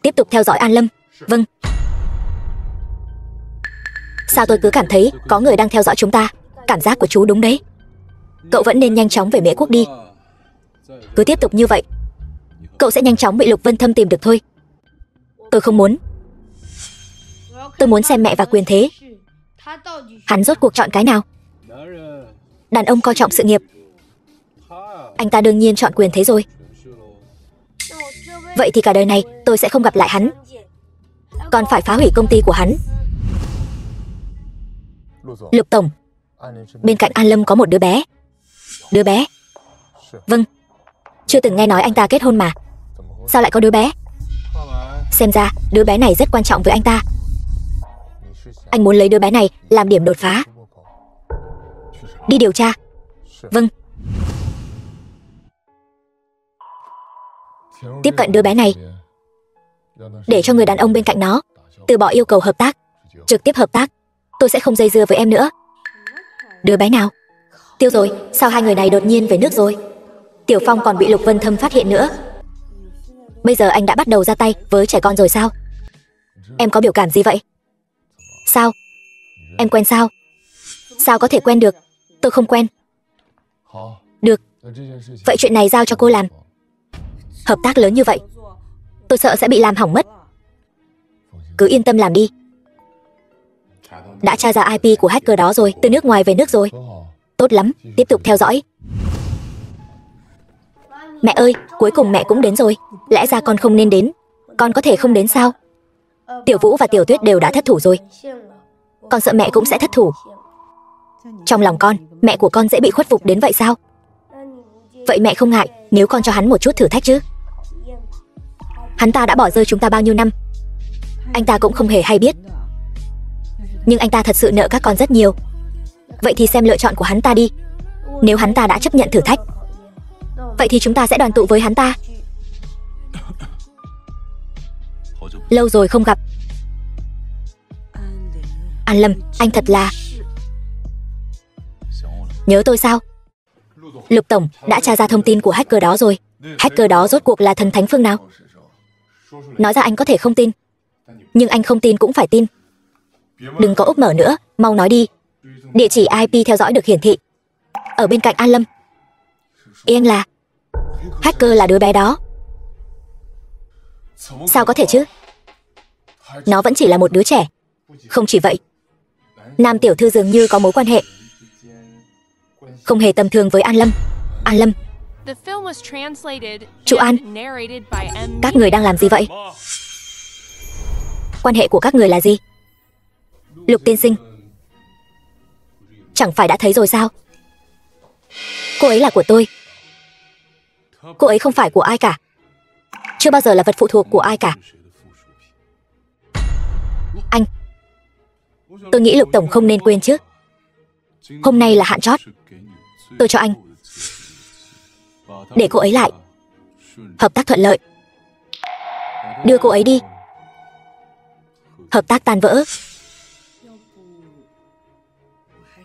A: Tiếp tục theo dõi An Lâm. Vâng. Sao tôi cứ cảm thấy có người đang theo dõi chúng ta? Cảm giác của chú đúng đấy. Cậu vẫn nên nhanh chóng về Mễ Quốc đi. Cứ tiếp tục như vậy, cậu sẽ nhanh chóng bị Lục Vân Thâm tìm được thôi. Tôi không muốn. Tôi muốn xem mẹ và quyền thế. Hắn rốt cuộc chọn cái nào? Đàn ông coi trọng sự nghiệp, anh ta đương nhiên chọn quyền thế rồi. Vậy thì cả đời này tôi sẽ không gặp lại hắn, còn phải phá hủy công ty của hắn. Lục tổng, bên cạnh An Lâm có một đứa bé. Đứa bé? Vâng. Chưa từng nghe nói anh ta kết hôn mà. Sao lại có đứa bé? Xem ra đứa bé này rất quan trọng với anh ta. Anh muốn lấy đứa bé này làm điểm đột phá. Đi điều tra. Vâng. Tiếp cận đứa bé này, để cho người đàn ông bên cạnh nó từ bỏ yêu cầu hợp tác, trực tiếp hợp tác. Tôi sẽ không dây dưa với em nữa. Đứa bé nào? Tiêu rồi, sao hai người này đột nhiên về nước rồi? Tiểu Phong còn bị Lục Vân Thâm phát hiện nữa. Bây giờ anh đã bắt đầu ra tay với trẻ con rồi sao? Em có biểu cảm gì vậy? Sao? Em quen sao? Sao có thể quen được? Tôi không quen. Được. Vậy chuyện này giao cho cô làm. Hợp tác lớn như vậy, tôi sợ sẽ bị làm hỏng mất. Cứ yên tâm làm đi. Đã tra ra IP của hacker đó rồi, từ nước ngoài về nước rồi. Tốt lắm, tiếp tục theo dõi. Mẹ ơi, cuối cùng mẹ cũng đến rồi. Lẽ ra con không nên đến. Con có thể không đến sao? Tiểu Vũ và Tiểu Tuyết đều đã thất thủ rồi. Con sợ mẹ cũng sẽ thất thủ. Trong lòng con, mẹ của con dễ bị khuất phục đến vậy sao? Vậy mẹ không ngại nếu con cho hắn một chút thử thách chứ? Hắn ta đã bỏ rơi chúng ta bao nhiêu năm, anh ta cũng không hề hay biết. Nhưng anh ta thật sự nợ các con rất nhiều. Vậy thì xem lựa chọn của hắn ta đi. Nếu hắn ta đã chấp nhận thử thách, vậy thì chúng ta sẽ đoàn tụ với hắn ta. Lâu rồi không gặp. An Lâm, anh thật là... Nhớ tôi sao? Lục tổng đã tra ra thông tin của hacker đó rồi. Hacker đó rốt cuộc là thần thánh phương nào? Nói ra anh có thể không tin, nhưng anh không tin cũng phải tin. Đừng có úp mở nữa, mau nói đi. Địa chỉ IP theo dõi được hiển thị ở bên cạnh An Lâm. Ý anh là hacker là đứa bé đó? Sao có thể chứ? Nó vẫn chỉ là một đứa trẻ. Không chỉ vậy, Nam tiểu thư dường như có mối quan hệ không hề tầm thường với An Lâm. An Lâm, chú An, các người đang làm gì vậy? Quan hệ của các người là gì? Lục tiên sinh, chẳng phải đã thấy rồi sao? Cô ấy là của tôi. Cô ấy không phải của ai cả, chưa bao giờ là vật phụ thuộc của ai cả. Anh, tôi nghĩ Lục tổng không nên quên chứ. Hôm nay là hạn chót. Tôi cho anh để cô ấy lại. Hợp tác thuận lợi. Đưa cô ấy đi. Hợp tác tan vỡ.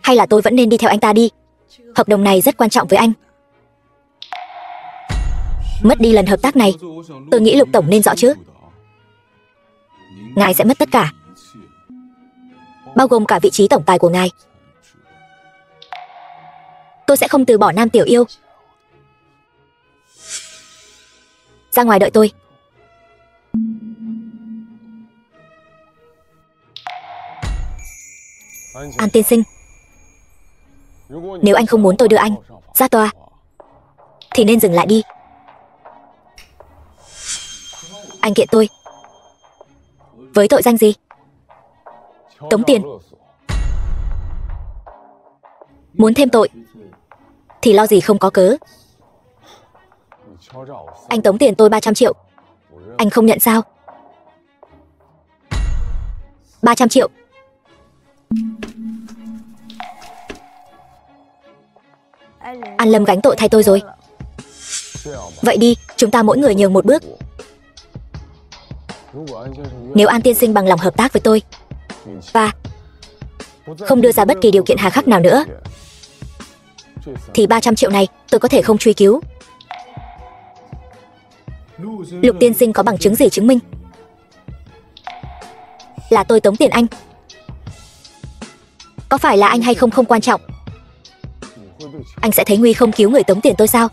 A: Hay là tôi vẫn nên đi theo anh ta đi? Hợp đồng này rất quan trọng với anh. Mất đi lần hợp tác này, tôi nghĩ Lục tổng nên rõ chứ. Ngài sẽ mất tất cả, bao gồm cả vị trí tổng tài của ngài. Tôi sẽ không từ bỏ Nam tiểu yêu. Ra ngoài đợi tôi. An tiên sinh, nếu anh không muốn tôi đưa anh ra tòa thì nên dừng lại đi. Anh kiện tôi với tội danh gì? Tống tiền. Muốn thêm tội thì lo gì không có cớ. Anh tống tiền tôi 300 triệu. Anh không nhận sao? 300 triệu. An Lâm gánh tội thay tôi rồi. Vậy đi, chúng ta mỗi người nhường một bước. Nếu An tiên sinh bằng lòng hợp tác với tôi và không đưa ra bất kỳ điều kiện hà khắc nào nữa, thì 300 triệu này tôi có thể không truy cứu. Lục tiên sinh có bằng chứng gì chứng minh là tôi tống tiền anh? Có phải là anh hay không không quan trọng. Anh sẽ thấy nguy không cứu người tống tiền tôi sao?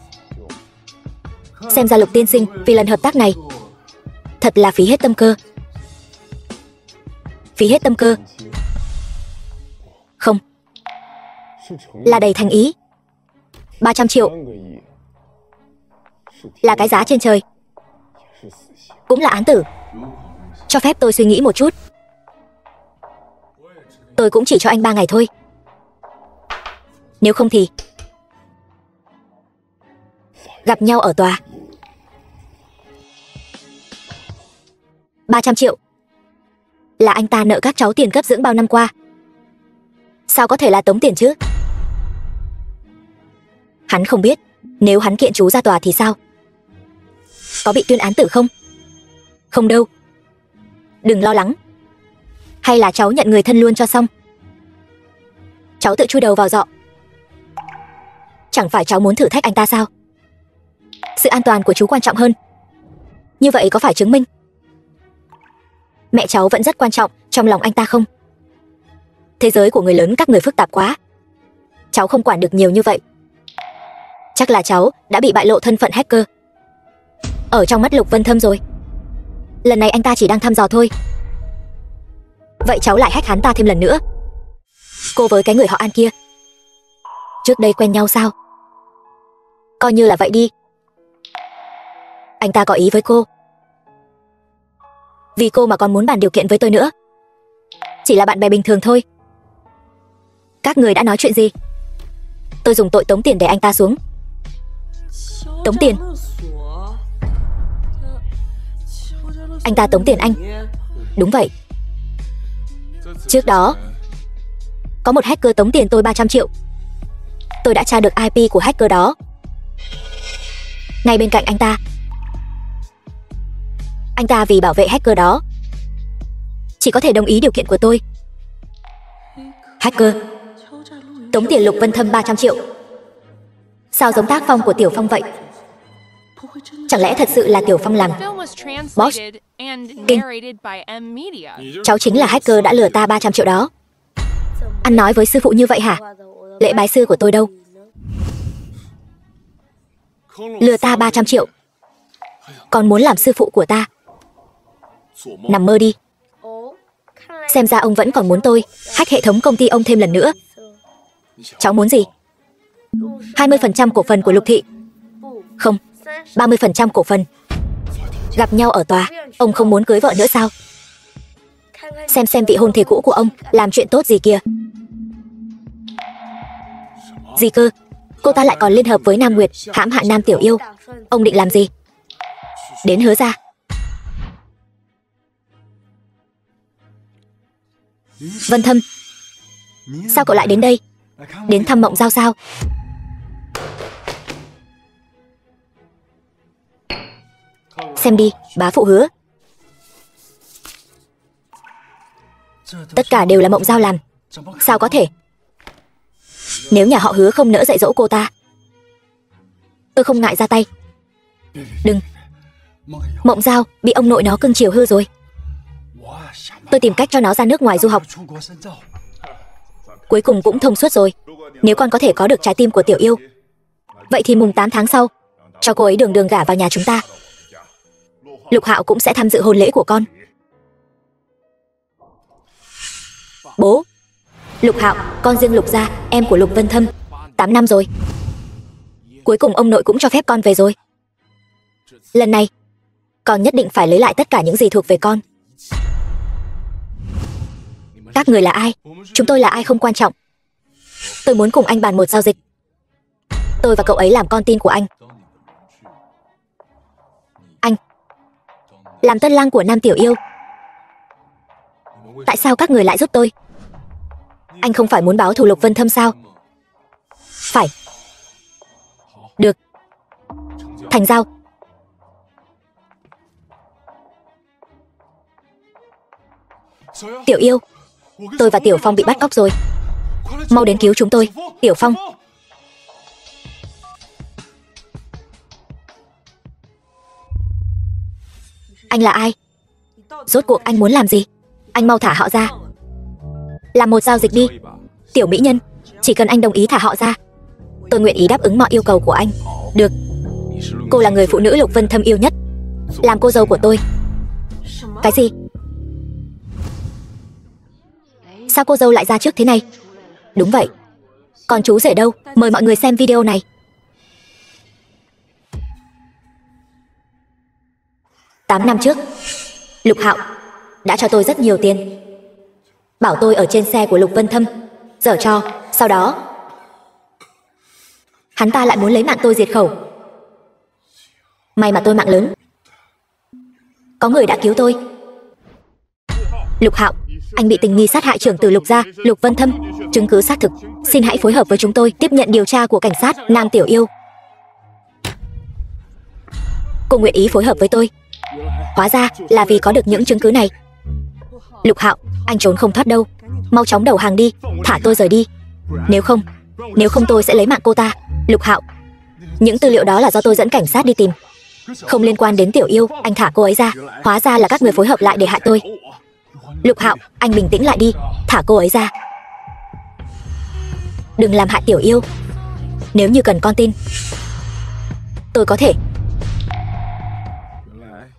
A: Xem ra Lục tiên sinh vì lần hợp tác này thật là phí hết tâm cơ. Phí hết tâm cơ. Không, là đầy thành ý. 300 triệu là cái giá trên trời, cũng là án tử. Cho phép tôi suy nghĩ một chút. Tôi cũng chỉ cho anh 3 ngày thôi. Nếu không thì gặp nhau ở tòa. 300 triệu là anh ta nợ các cháu tiền cấp dưỡng bao năm qua. Sao có thể là tống tiền chứ? Hắn không biết nếu hắn kiện chú ra tòa thì sao? Có bị tuyên án tử không? Không đâu. Đừng lo lắng. Hay là cháu nhận người thân luôn cho xong. Cháu tự chui đầu vào giọ. Chẳng phải cháu muốn thử thách anh ta sao? Sự an toàn của chú quan trọng hơn. Như vậy có phải chứng minh mẹ cháu vẫn rất quan trọng trong lòng anh ta không? Thế giới của người lớn các người phức tạp quá. Cháu không quản được nhiều như vậy. Chắc là cháu đã bị bại lộ thân phận hacker ở trong mắt Lục Vân Thâm rồi. Lần này anh ta chỉ đang thăm dò thôi. Vậy cháu lại hack hắn ta thêm lần nữa. Cô với cái người họ An kia trước đây quen nhau sao? Coi như là vậy đi. Anh ta có ý với cô. Vì cô mà còn muốn bàn điều kiện với tôi nữa. Chỉ là bạn bè bình thường thôi. Các người đã nói chuyện gì? Tôi dùng tội tống tiền để anh ta xuống. Tống tiền? Anh ta tống tiền anh? Đúng vậy. Trước đó có một hacker tống tiền tôi 300 triệu. Tôi đã tra được IP của hacker đó. Ngay bên cạnh anh ta. Anh ta vì bảo vệ hacker đó chỉ có thể đồng ý điều kiện của tôi. Hacker tống tiền Lục Vân Thâm 300 triệu. Sao giống tác phong của Tiểu Phong vậy? Chẳng lẽ thật sự là Tiểu Phong làm? Boss, Kinh, cháu chính là hacker đã lừa ta 300 triệu đó. Ăn nói với sư phụ như vậy hả? Lễ bái sư của tôi đâu? Lừa ta 300 triệu, còn muốn làm sư phụ của ta? Nằm mơ đi. Xem ra ông vẫn còn muốn tôi hack hệ thống công ty ông thêm lần nữa. Cháu muốn gì? 20% cổ phần của Lục Thị. Không, 30% cổ phần. Gặp nhau ở tòa, ông không muốn cưới vợ nữa sao? Xem vị hôn thê cũ của ông làm chuyện tốt gì kìa. Gì cơ? Cô ta lại còn liên hợp với Nam Nguyệt hãm hại Nam Tiểu Yêu. Ông định làm gì? Đến Hứa ra. Vân Thâm, sao cậu lại đến đây? Đến thăm Mộng Giao sao? Xem đi, bá phụ Hứa. Tất cả đều là Mộng Giao làm. Sao có thể? Nếu nhà họ Hứa không nỡ dạy dỗ cô ta, tôi không ngại ra tay. Đừng. Mộng Giao bị ông nội nó cưng chiều hư rồi. Tôi tìm cách cho nó ra nước ngoài du học. Cuối cùng cũng thông suốt rồi. Nếu con có thể có được trái tim của Tiểu Yêu, vậy thì mùng 8 tháng sau cho cô ấy đường đường gả vào nhà chúng ta. Lục Hạo cũng sẽ tham dự hôn lễ của con. Bố, Lục Hạo, con riêng Lục gia, em của Lục Vân Thâm, 8 năm rồi. Cuối cùng ông nội cũng cho phép con về rồi. Lần này con nhất định phải lấy lại tất cả những gì thuộc về con. Các người là ai? Chúng tôi là ai không quan trọng. Tôi muốn cùng anh bàn một giao dịch. Tôi và cậu ấy làm con tin của anh. Anh làm tân lang của Nam Tiểu Yêu. Tại sao các người lại giúp tôi? Anh không phải muốn báo thù Lục Vân Thâm sao? Phải. Được. Thành giao. Tiểu Yêu, tôi và Tiểu Phong bị bắt cóc rồi. Mau đến cứu chúng tôi. Tiểu Phong. Anh là ai? Rốt cuộc anh muốn làm gì? Anh mau thả họ ra. Làm một giao dịch đi. Tiểu mỹ nhân, chỉ cần anh đồng ý thả họ ra, tôi nguyện ý đáp ứng mọi yêu cầu của anh. Được. Cô là người phụ nữ Lục Vân Thâm yêu nhất, làm cô dâu của tôi. Cái gì? Sao cô dâu lại ra trước thế này? Đúng vậy. Còn chú rể đâu? Mời mọi người xem video này. 8 năm trước, Lục Hạo đã cho tôi rất nhiều tiền, bảo tôi ở trên xe của Lục Vân Thâm giở trò. Sau đó hắn ta lại muốn lấy mạng tôi diệt khẩu. May mà tôi mạng lớn, có người đã cứu tôi. Lục Hạo, anh bị tình nghi sát hại trưởng tử Lục gia, Lục Vân Thâm. Chứng cứ xác thực, xin hãy phối hợp với chúng tôi tiếp nhận điều tra của cảnh sát Nam Tiểu Yêu. Cô nguyện ý phối hợp với tôi, hóa ra là vì có được những chứng cứ này. Lục Hạo, anh trốn không thoát đâu, mau chóng đầu hàng đi, thả tôi rời đi. Nếu không tôi sẽ lấy mạng cô ta. Lục Hạo, những tư liệu đó là do tôi dẫn cảnh sát đi tìm, không liên quan đến Tiểu Yêu. Anh thả cô ấy ra. Hóa ra là các người phối hợp lại để hại tôi. Lục Hạo, anh bình tĩnh lại đi, thả cô ấy ra. Đừng làm hại Tiểu Yêu. Nếu như cần con tin, tôi có thể.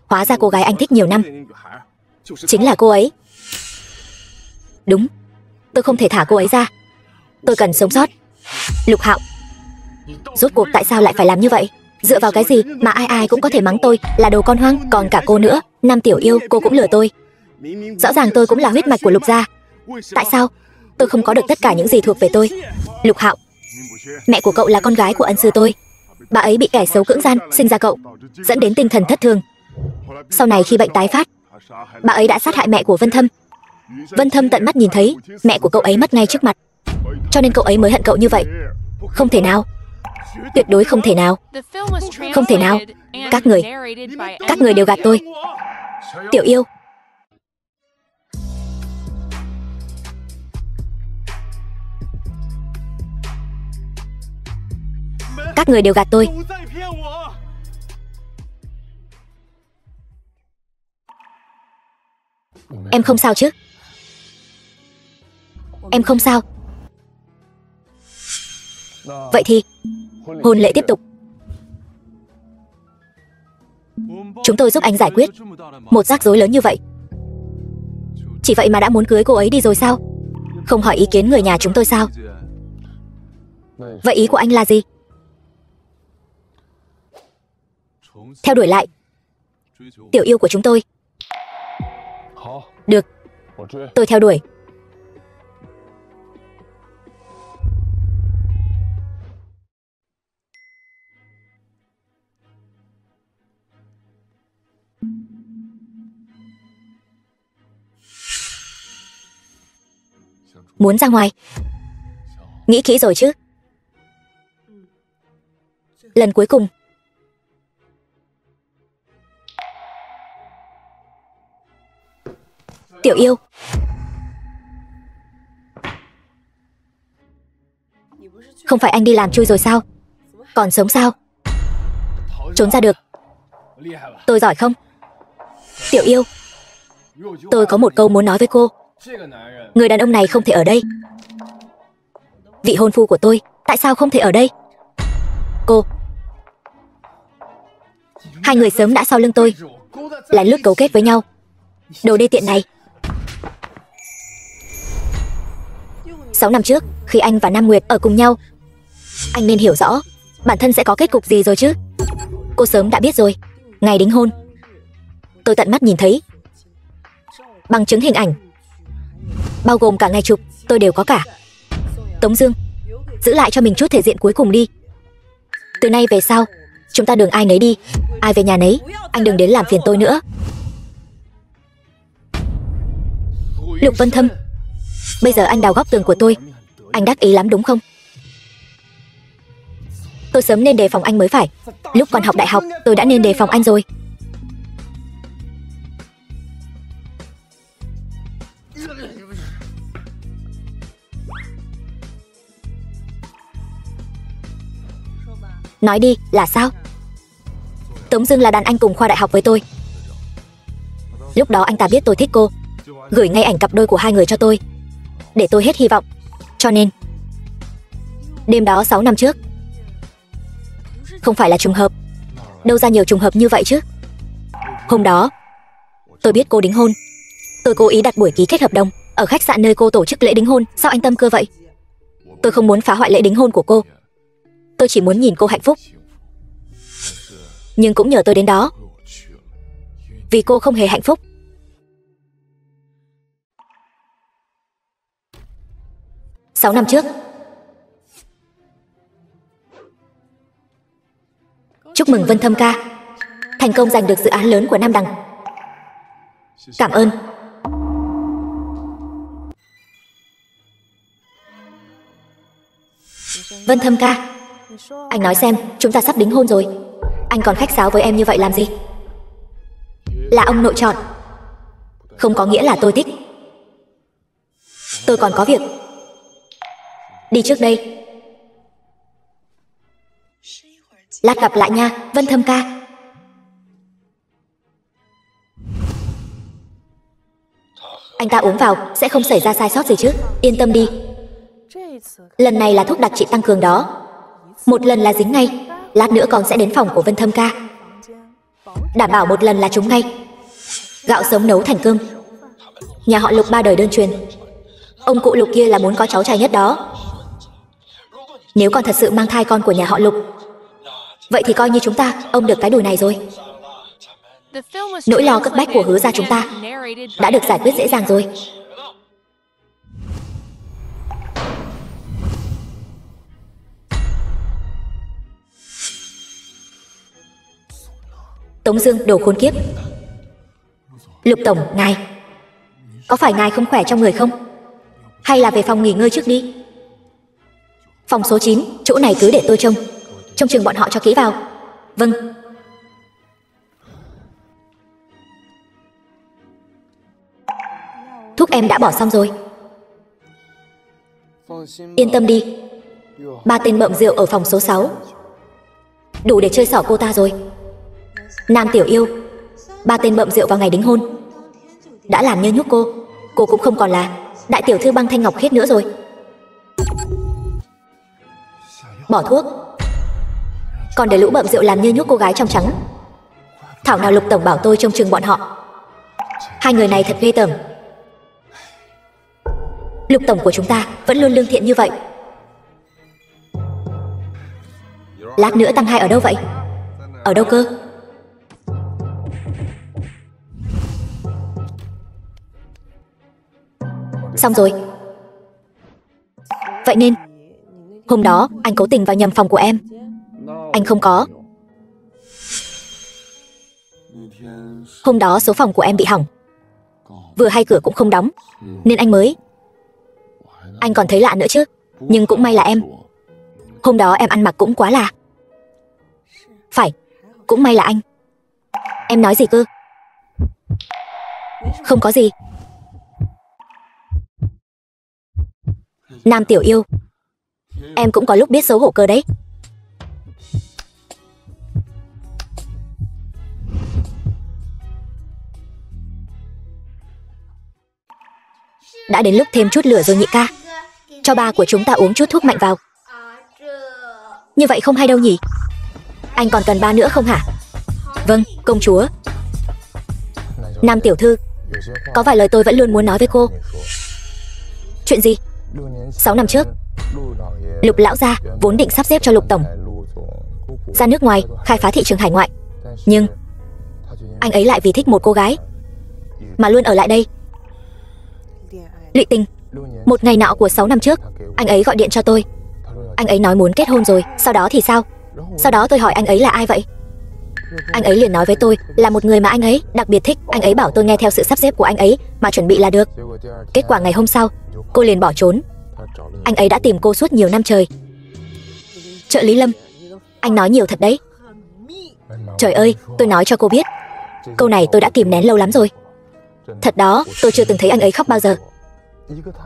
A: Hóa ra cô gái anh thích nhiều năm chính là cô ấy. Đúng, tôi không thể thả cô ấy ra. Tôi cần sống sót. Lục Hạo, rốt cuộc tại sao lại phải làm như vậy? Dựa vào cái gì mà ai ai cũng có thể mắng tôi là đồ con hoang? Còn cả cô nữa, Nam Tiểu Yêu, cô cũng lừa tôi. Rõ ràng tôi cũng là huyết mạch của Lục gia. Tại sao tôi không có được tất cả những gì thuộc về tôi? Lục Hạo, mẹ của cậu là con gái của ân sư tôi. Bà ấy bị kẻ xấu cưỡng gian sinh ra cậu, dẫn đến tinh thần thất thường. Sau này khi bệnh tái phát, bà ấy đã sát hại mẹ của Vân Thâm. Vân Thâm tận mắt nhìn thấy mẹ của cậu ấy mất ngay trước mặt, cho nên cậu ấy mới hận cậu như vậy. Không thể nào, tuyệt đối không thể nào. Không thể nào. Các người đều gạt tôi. Tiểu Yêu, các người đều gạt tôi. Em không sao chứ? Em không sao. Vậy thì hôn lễ tiếp tục. Chúng tôi giúp anh giải quyết một rắc rối lớn như vậy. Chỉ vậy mà đã muốn cưới cô ấy đi rồi sao? Không hỏi ý kiến người nhà chúng tôi sao? Vậy ý của anh là gì? Theo đuổi lại tiểu yêu của chúng tôi. Được, tôi theo đuổi. Muốn ra ngoài? Nghĩ kỹ rồi chứ? Lần cuối cùng. Tiểu yêu. Không phải anh đi làm chui rồi sao? Còn sống sao? Trốn ra được. Tôi giỏi không? Tiểu yêu, tôi có một câu muốn nói với cô. Người đàn ông này không thể ở đây. Vị hôn phu của tôi, tại sao không thể ở đây? Cô. Hai người sớm đã sau lưng tôi, lén lút cấu kết với nhau. Đồ đê tiện này. 6 năm trước, khi anh và Nam Nguyệt ở cùng nhau, anh nên hiểu rõ bản thân sẽ có kết cục gì rồi chứ. Cô sớm đã biết rồi. Ngày đính hôn, tôi tận mắt nhìn thấy. Bằng chứng hình ảnh, bao gồm cả ngày chụp, tôi đều có cả. Tống Dương, giữ lại cho mình chút thể diện cuối cùng đi. Từ nay về sau, chúng ta đường ai nấy đi, ai về nhà nấy. Anh đừng đến làm phiền tôi nữa. Lục Vân Thâm, bây giờ anh đào góc tường của tôi, anh đắc ý lắm đúng không? Tôi sớm nên đề phòng anh mới phải. Lúc còn học đại học, tôi đã nên đề phòng anh rồi. Nói đi, là sao? Tống Dương là đàn anh cùng khoa đại học với tôi. Lúc đó anh ta biết tôi thích cô, gửi ngay ảnh cặp đôi của hai người cho tôi, để tôi hết hy vọng. Cho nên đêm đó 6 năm trước, không phải là trùng hợp. Đâu ra nhiều trùng hợp như vậy chứ. Hôm đó, tôi biết cô đính hôn. Tôi cố ý đặt buổi ký kết hợp đồng ở khách sạn nơi cô tổ chức lễ đính hôn. Sao anh tâm cơ vậy? Tôi không muốn phá hoại lễ đính hôn của cô. Tôi chỉ muốn nhìn cô hạnh phúc. Nhưng cũng nhờ tôi đến đó, vì cô không hề hạnh phúc. Sáu năm trước. Chúc mừng Vân Thâm ca, thành công giành được dự án lớn của Nam Đằng. Cảm ơn. Vân Thâm ca, anh nói xem, chúng ta sắp đính hôn rồi, anh còn khách sáo với em như vậy làm gì? Là ông nội chọn, không có nghĩa là tôi thích. Tôi còn có việc, đi trước đây. Lát gặp lại nha, Vân Thâm ca. Anh ta uống vào sẽ không xảy ra sai sót gì chứ, yên tâm đi. Lần này là thuốc đặc trị tăng cường đó, một lần là dính ngay. Lát nữa còn sẽ đến phòng của Vân Thâm ca, đảm bảo một lần là trúng ngay. Gạo sống nấu thành cơm. Nhà họ Lục 3 đời đơn truyền. Ông cụ Lục kia là muốn có cháu trai nhất đó. Nếu con thật sự mang thai con của nhà họ Lục, vậy thì coi như chúng ta ôm được cái đùi này rồi. Nỗi lo cấp bách của Hứa gia chúng ta đã được giải quyết dễ dàng rồi. Tống Dương, đồ khốn kiếp. Lục tổng, ngài, có phải ngài không khỏe trong người không? Hay là về phòng nghỉ ngơi trước đi. Phòng số 9, chỗ này cứ để tôi trông. Trông chừng bọn họ cho kỹ vào. Vâng. Thuốc em đã bỏ xong rồi. Yên tâm đi, 3 tên bợm rượu ở phòng số 6 đủ để chơi xỏ cô ta rồi. Nam tiểu yêu, 3 tên bợm rượu vào ngày đính hôn, đã làm nhơ nhúc cô cũng không còn là đại tiểu thư Băng Thanh Ngọc Khiết nữa rồi. Bỏ thuốc, còn để lũ bợm rượu làm nhơ nhúc cô gái trong trắng. Thảo nào Lục tổng bảo tôi trông chừng bọn họ. Hai người này thật ghê tởm. Lục tổng của chúng ta vẫn luôn lương thiện như vậy. Lát nữa tăng 2 ở đâu vậy? Ở đâu cơ? Xong rồi. Vậy nên hôm đó anh cố tình vào nhầm phòng của em. Anh không có. Hôm đó số phòng của em bị hỏng, vừa hay cửa cũng không đóng, nên anh mới. Anh còn thấy lạ nữa chứ. Nhưng cũng may là em. Hôm đó em ăn mặc cũng quá là. Phải, cũng may là anh. Em nói gì cơ? Không có gì. Nam tiểu yêu, em cũng có lúc biết xấu hổ cơ đấy. Đã đến lúc thêm chút lửa rồi nhị ca. Cho ba của chúng ta uống chút thuốc mạnh vào. Như vậy không hay đâu nhỉ? Anh còn cần ba nữa không hả? Vâng, công chúa. Nam tiểu thư, có vài lời tôi vẫn luôn muốn nói với cô. Chuyện gì? 6 năm trước, Lục lão gia vốn định sắp xếp cho Lục tổng ra nước ngoài khai phá thị trường hải ngoại, nhưng anh ấy lại vì thích một cô gái mà luôn ở lại đây. Lụy tình. Một ngày nọ của 6 năm trước, anh ấy gọi điện cho tôi. Anh ấy nói muốn kết hôn rồi. Sau đó thì sao? Sau đó tôi hỏi anh ấy là ai vậy? Anh ấy liền nói với tôi là một người mà anh ấy đặc biệt thích. Anh ấy bảo tôi nghe theo sự sắp xếp của anh ấy mà chuẩn bị là được. Kết quả ngày hôm sau, cô liền bỏ trốn. Anh ấy đã tìm cô suốt nhiều năm trời. Trợ lý Lâm, anh nói nhiều thật đấy. Trời ơi, tôi nói cho cô biết, câu này tôi đã kìm nén lâu lắm rồi. Thật đó, tôi chưa từng thấy anh ấy khóc bao giờ.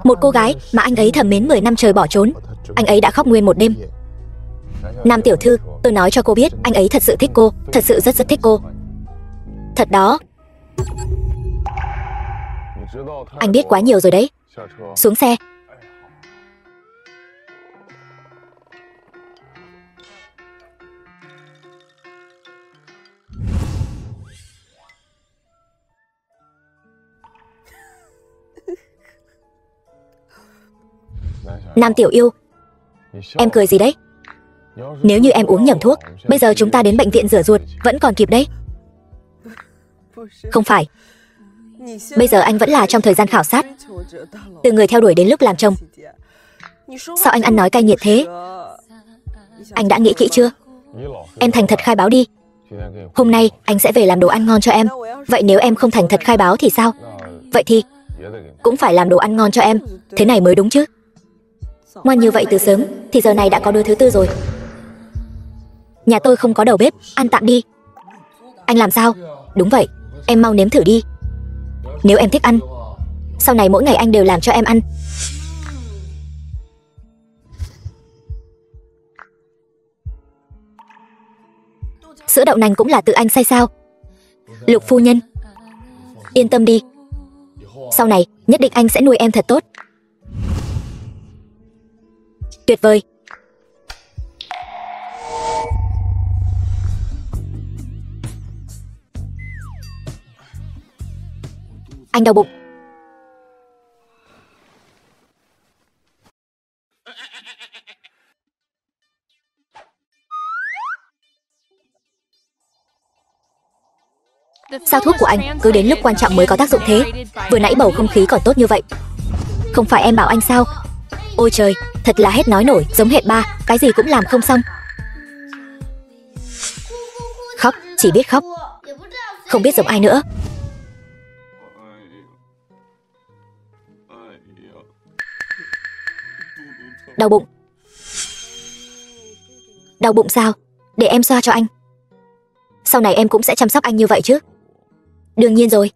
A: Một cô gái mà anh ấy thầm mến 10 năm trời bỏ trốn, anh ấy đã khóc nguyên một đêm. Nam tiểu thư, tôi nói cho cô biết, anh ấy thật sự thích cô, thật sự rất thích cô. Thật đó. Anh biết quá nhiều rồi đấy. Xuống xe. Nam tiểu yêu, em cười gì đấy? Nếu như em uống nhầm thuốc, bây giờ chúng ta đến bệnh viện rửa ruột vẫn còn kịp đấy. Không phải. Bây giờ anh vẫn là trong thời gian khảo sát, từ người theo đuổi đến lúc làm chồng. Sao anh ăn nói cay nghiệt thế? Anh đã nghĩ kỹ chưa? Em thành thật khai báo đi. Hôm nay anh sẽ về làm đồ ăn ngon cho em. Vậy nếu em không thành thật khai báo thì sao? Vậy thì cũng phải làm đồ ăn ngon cho em. Thế này mới đúng chứ. Ngoan như vậy từ sớm thì giờ này đã có đứa thứ tư rồi. Nhà tôi không có đầu bếp, ăn tạm đi. Anh làm sao? Đúng vậy, em mau nếm thử đi. Nếu em thích ăn, sau này mỗi ngày anh đều làm cho em ăn. Sữa đậu nành cũng là tự anh xay sao? Lục phu nhân, yên tâm đi, sau này nhất định anh sẽ nuôi em thật tốt. Tuyệt vời. Anh đau bụng. Sao thuốc của anh cứ đến lúc quan trọng mới có tác dụng thế? Vừa nãy bầu không khí còn tốt như vậy. Không phải em bảo anh sao? Ôi trời, thật là hết nói nổi, giống hệt ba, cái gì cũng làm không xong. Khóc, chỉ biết khóc, không biết giống ai nữa. Đau bụng. Đau bụng sao? Để em xoa cho anh. Sau này em cũng sẽ chăm sóc anh như vậy chứ? Đương nhiên rồi.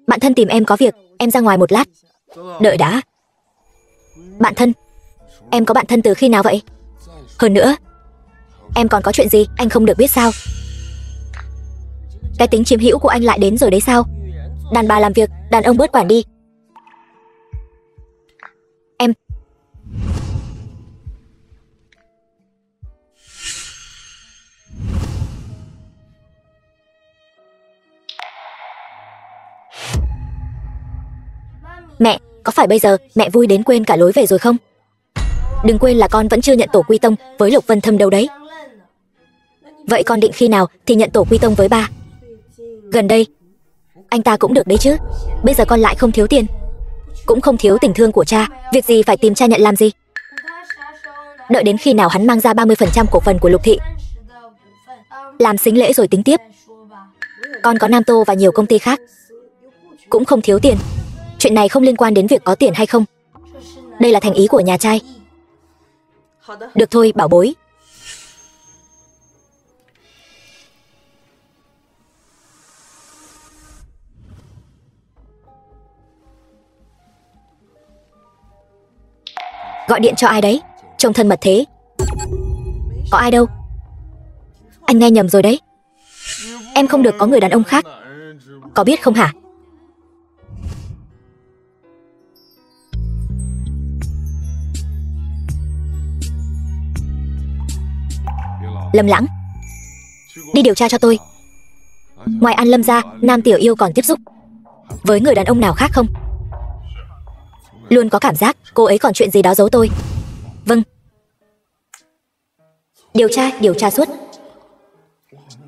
A: Bạn thân tìm em có việc, em ra ngoài một lát. Đợi đã. Bạn thân? Em có bạn thân từ khi nào vậy? Hơn nữa, em còn có chuyện gì anh không được biết sao? Cái tính chiếm hữu của anh lại đến rồi đấy sao? Đàn bà làm việc, đàn ông bớt quản đi. Em... Mẹ, có phải bây giờ mẹ vui đến quên cả lối về rồi không? Đừng quên là con vẫn chưa nhận tổ quy tông với Lục Vân Thâm đâu đấy. Vậy con định khi nào thì nhận tổ quy tông với ba? Gần đây. Anh ta cũng được đấy chứ. Bây giờ con lại không thiếu tiền, cũng không thiếu tình thương của cha, việc gì phải tìm cha nhận làm gì? Đợi đến khi nào hắn mang ra 30% cổ phần của Lục thị, làm sính lễ rồi tính tiếp. Con có Nam Tô và nhiều công ty khác, cũng không thiếu tiền. Chuyện này không liên quan đến việc có tiền hay không. Đây là thành ý của nhà trai. Được thôi bảo bối. Gọi điện cho ai đấy? Trông thân mật thế. Có ai đâu. Anh nghe nhầm rồi đấy. Em không được có người đàn ông khác, có biết không hả? Lâm Lãng, đi điều tra cho tôi. Ngoài An Lâm ra, Nam Tiểu Yêu còn tiếp xúc với người đàn ông nào khác không? Luôn có cảm giác cô ấy còn chuyện gì đó giấu tôi. Vâng. Điều tra suốt.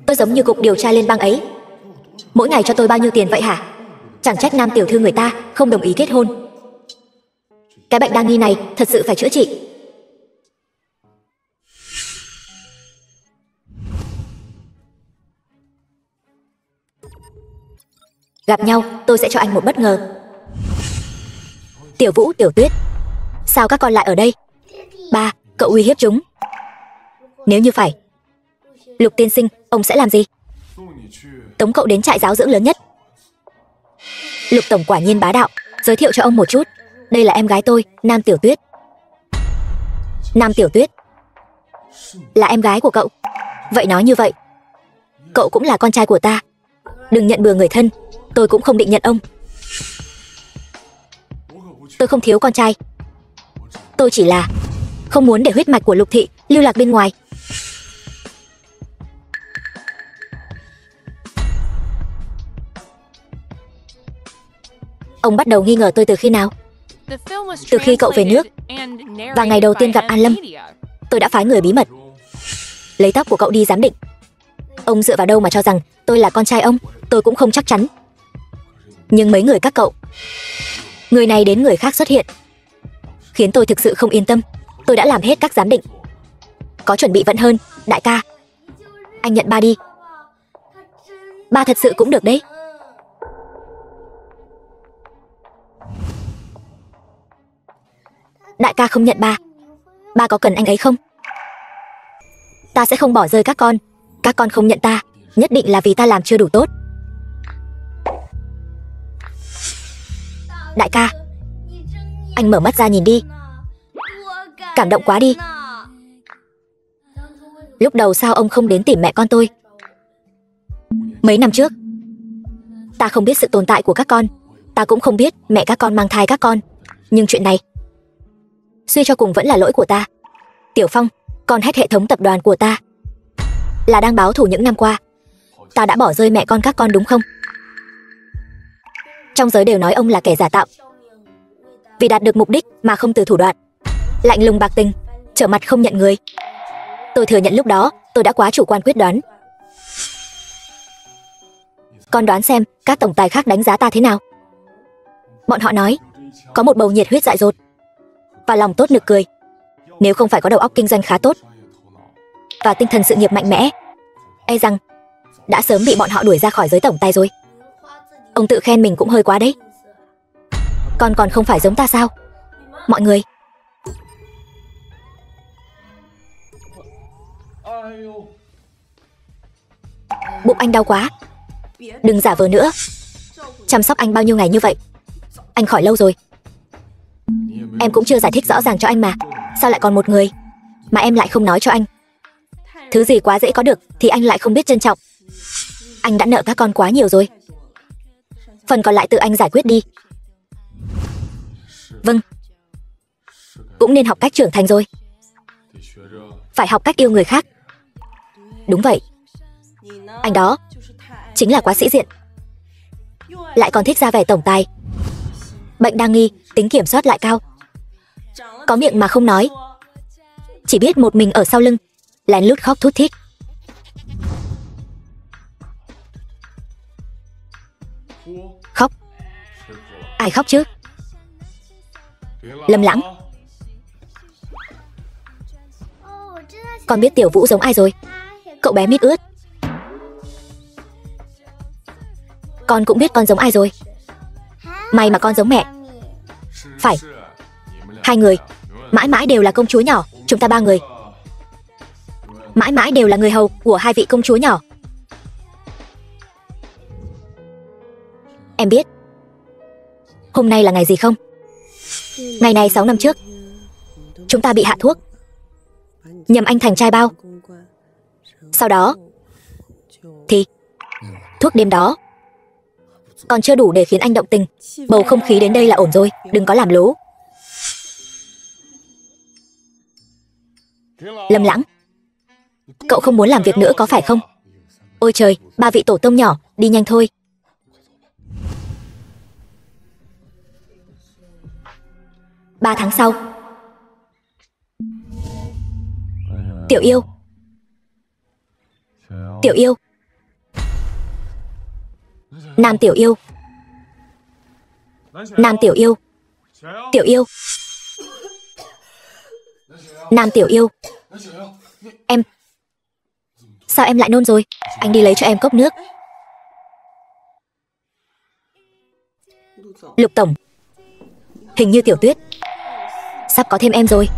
A: Tôi giống như cục điều tra liên bang ấy. Mỗi ngày cho tôi bao nhiêu tiền vậy hả? Chẳng trách Nam tiểu thư người ta không đồng ý kết hôn. Cái bệnh đa nghi này thật sự phải chữa trị. Gặp nhau, tôi sẽ cho anh một bất ngờ. Tiểu Vũ, Tiểu Tuyết, sao các con lại ở đây? Ba, cậu uy hiếp chúng. Nếu như phải, Lục tiên sinh, ông sẽ làm gì? Tống cậu đến trại giáo dưỡng lớn nhất. Lục tổng quả nhiên bá đạo. Giới thiệu cho ông một chút, đây là em gái tôi, Nam Tiểu Tuyết. Nam Tiểu Tuyết là em gái của cậu? Vậy nói như vậy, cậu cũng là con trai của ta. Đừng nhận bừa người thân, tôi cũng không định nhận ông. Tôi không thiếu con trai, tôi chỉ là không muốn để huyết mạch của Lục thị lưu lạc bên ngoài. Ông bắt đầu nghi ngờ tôi từ khi nào? Từ khi cậu về nước và ngày đầu tiên gặp An Lâm, tôi đã phái người bí mật lấy tóc của cậu đi giám định. Ông dựa vào đâu mà cho rằng tôi là con trai ông? Tôi cũng không chắc chắn. Nhưng mấy người các cậu, người này đến người khác xuất hiện, khiến tôi thực sự không yên tâm. Tôi đã làm hết các giám định, có chuẩn bị vẫn hơn. Đại ca, anh nhận ba đi. Ba thật sự cũng được đấy. Đại ca không nhận ba, ba có cần anh ấy không? Ta sẽ không bỏ rơi các con. Các con không nhận ta, nhất định là vì ta làm chưa đủ tốt. Đại ca, anh mở mắt ra nhìn đi. Cảm động quá đi. Lúc đầu sao ông không đến tìm mẹ con tôi? Mấy năm trước, ta không biết sự tồn tại của các con. Ta cũng không biết mẹ các con mang thai các con. Nhưng chuyện này, suy cho cùng vẫn là lỗi của ta. Tiểu Phong, con hách hệ thống tập đoàn của ta là đang báo thù những năm qua. Ta đã bỏ rơi mẹ con các con đúng không? Trong giới đều nói ông là kẻ giả tạo, vì đạt được mục đích mà không từ thủ đoạn, lạnh lùng bạc tình, trở mặt không nhận người. Tôi thừa nhận lúc đó tôi đã quá chủ quan quyết đoán. Con đoán xem các tổng tài khác đánh giá ta thế nào? Bọn họ nói có một bầu nhiệt huyết dại dột và lòng tốt nực cười. Nếu không phải có đầu óc kinh doanh khá tốt và tinh thần sự nghiệp mạnh mẽ, e rằng đã sớm bị bọn họ đuổi ra khỏi giới tổng tài rồi. Ông tự khen mình cũng hơi quá đấy. Con còn không phải giống ta sao? Mọi người, bụng anh đau quá. Đừng giả vờ nữa. Chăm sóc anh bao nhiêu ngày như vậy, anh khỏi lâu rồi. Em cũng chưa giải thích rõ ràng cho anh mà. Sao lại còn một người? mà em lại không nói cho anh. Thứ gì quá dễ có được thì anh lại không biết trân trọng. Anh đã nợ các con quá nhiều rồi. Phần còn lại tự anh giải quyết đi. Vâng. Cũng nên học cách trưởng thành rồi. Phải học cách yêu người khác. Đúng vậy. Anh đó chính là quá sĩ diện, lại còn thích ra vẻ tổng tài. Bệnh đa nghi, tính kiểm soát lại cao. Có miệng mà không nói, chỉ biết một mình ở sau lưng lén lút khóc thút thít. Khóc? Ai khóc chứ? Lâm Lãng. Con biết Tiểu Vũ giống ai rồi? Cậu bé mít ướt. Con cũng biết con giống ai rồi. May mà con giống mẹ. Phải. Hai người mãi mãi đều là công chúa nhỏ. Chúng ta ba người mãi mãi đều là người hầu của hai vị công chúa nhỏ. Em biết hôm nay là ngày gì không? Ngày này 6 năm trước, chúng ta bị hạ thuốc, nhầm anh thành trai bao. Sau đó thì thuốc đêm đó còn chưa đủ để khiến anh động tình. Bầu không khí đến đây là ổn rồi, đừng có làm lố. Lâm Lãng, cậu không muốn làm việc nữa có phải không? Ôi trời, ba vị tổ tông nhỏ, đi nhanh thôi. Ba tháng sau. Tiểu Yêu. Tiểu Yêu. Nam Tiểu Yêu. Nam Tiểu Yêu. Tiểu Yêu. Nam Tiểu Yêu. Em. Sao em lại nôn rồi? Anh đi lấy cho em cốc nước. Lục tổng, hình như Tiểu Tuyết sắp có thêm em rồi.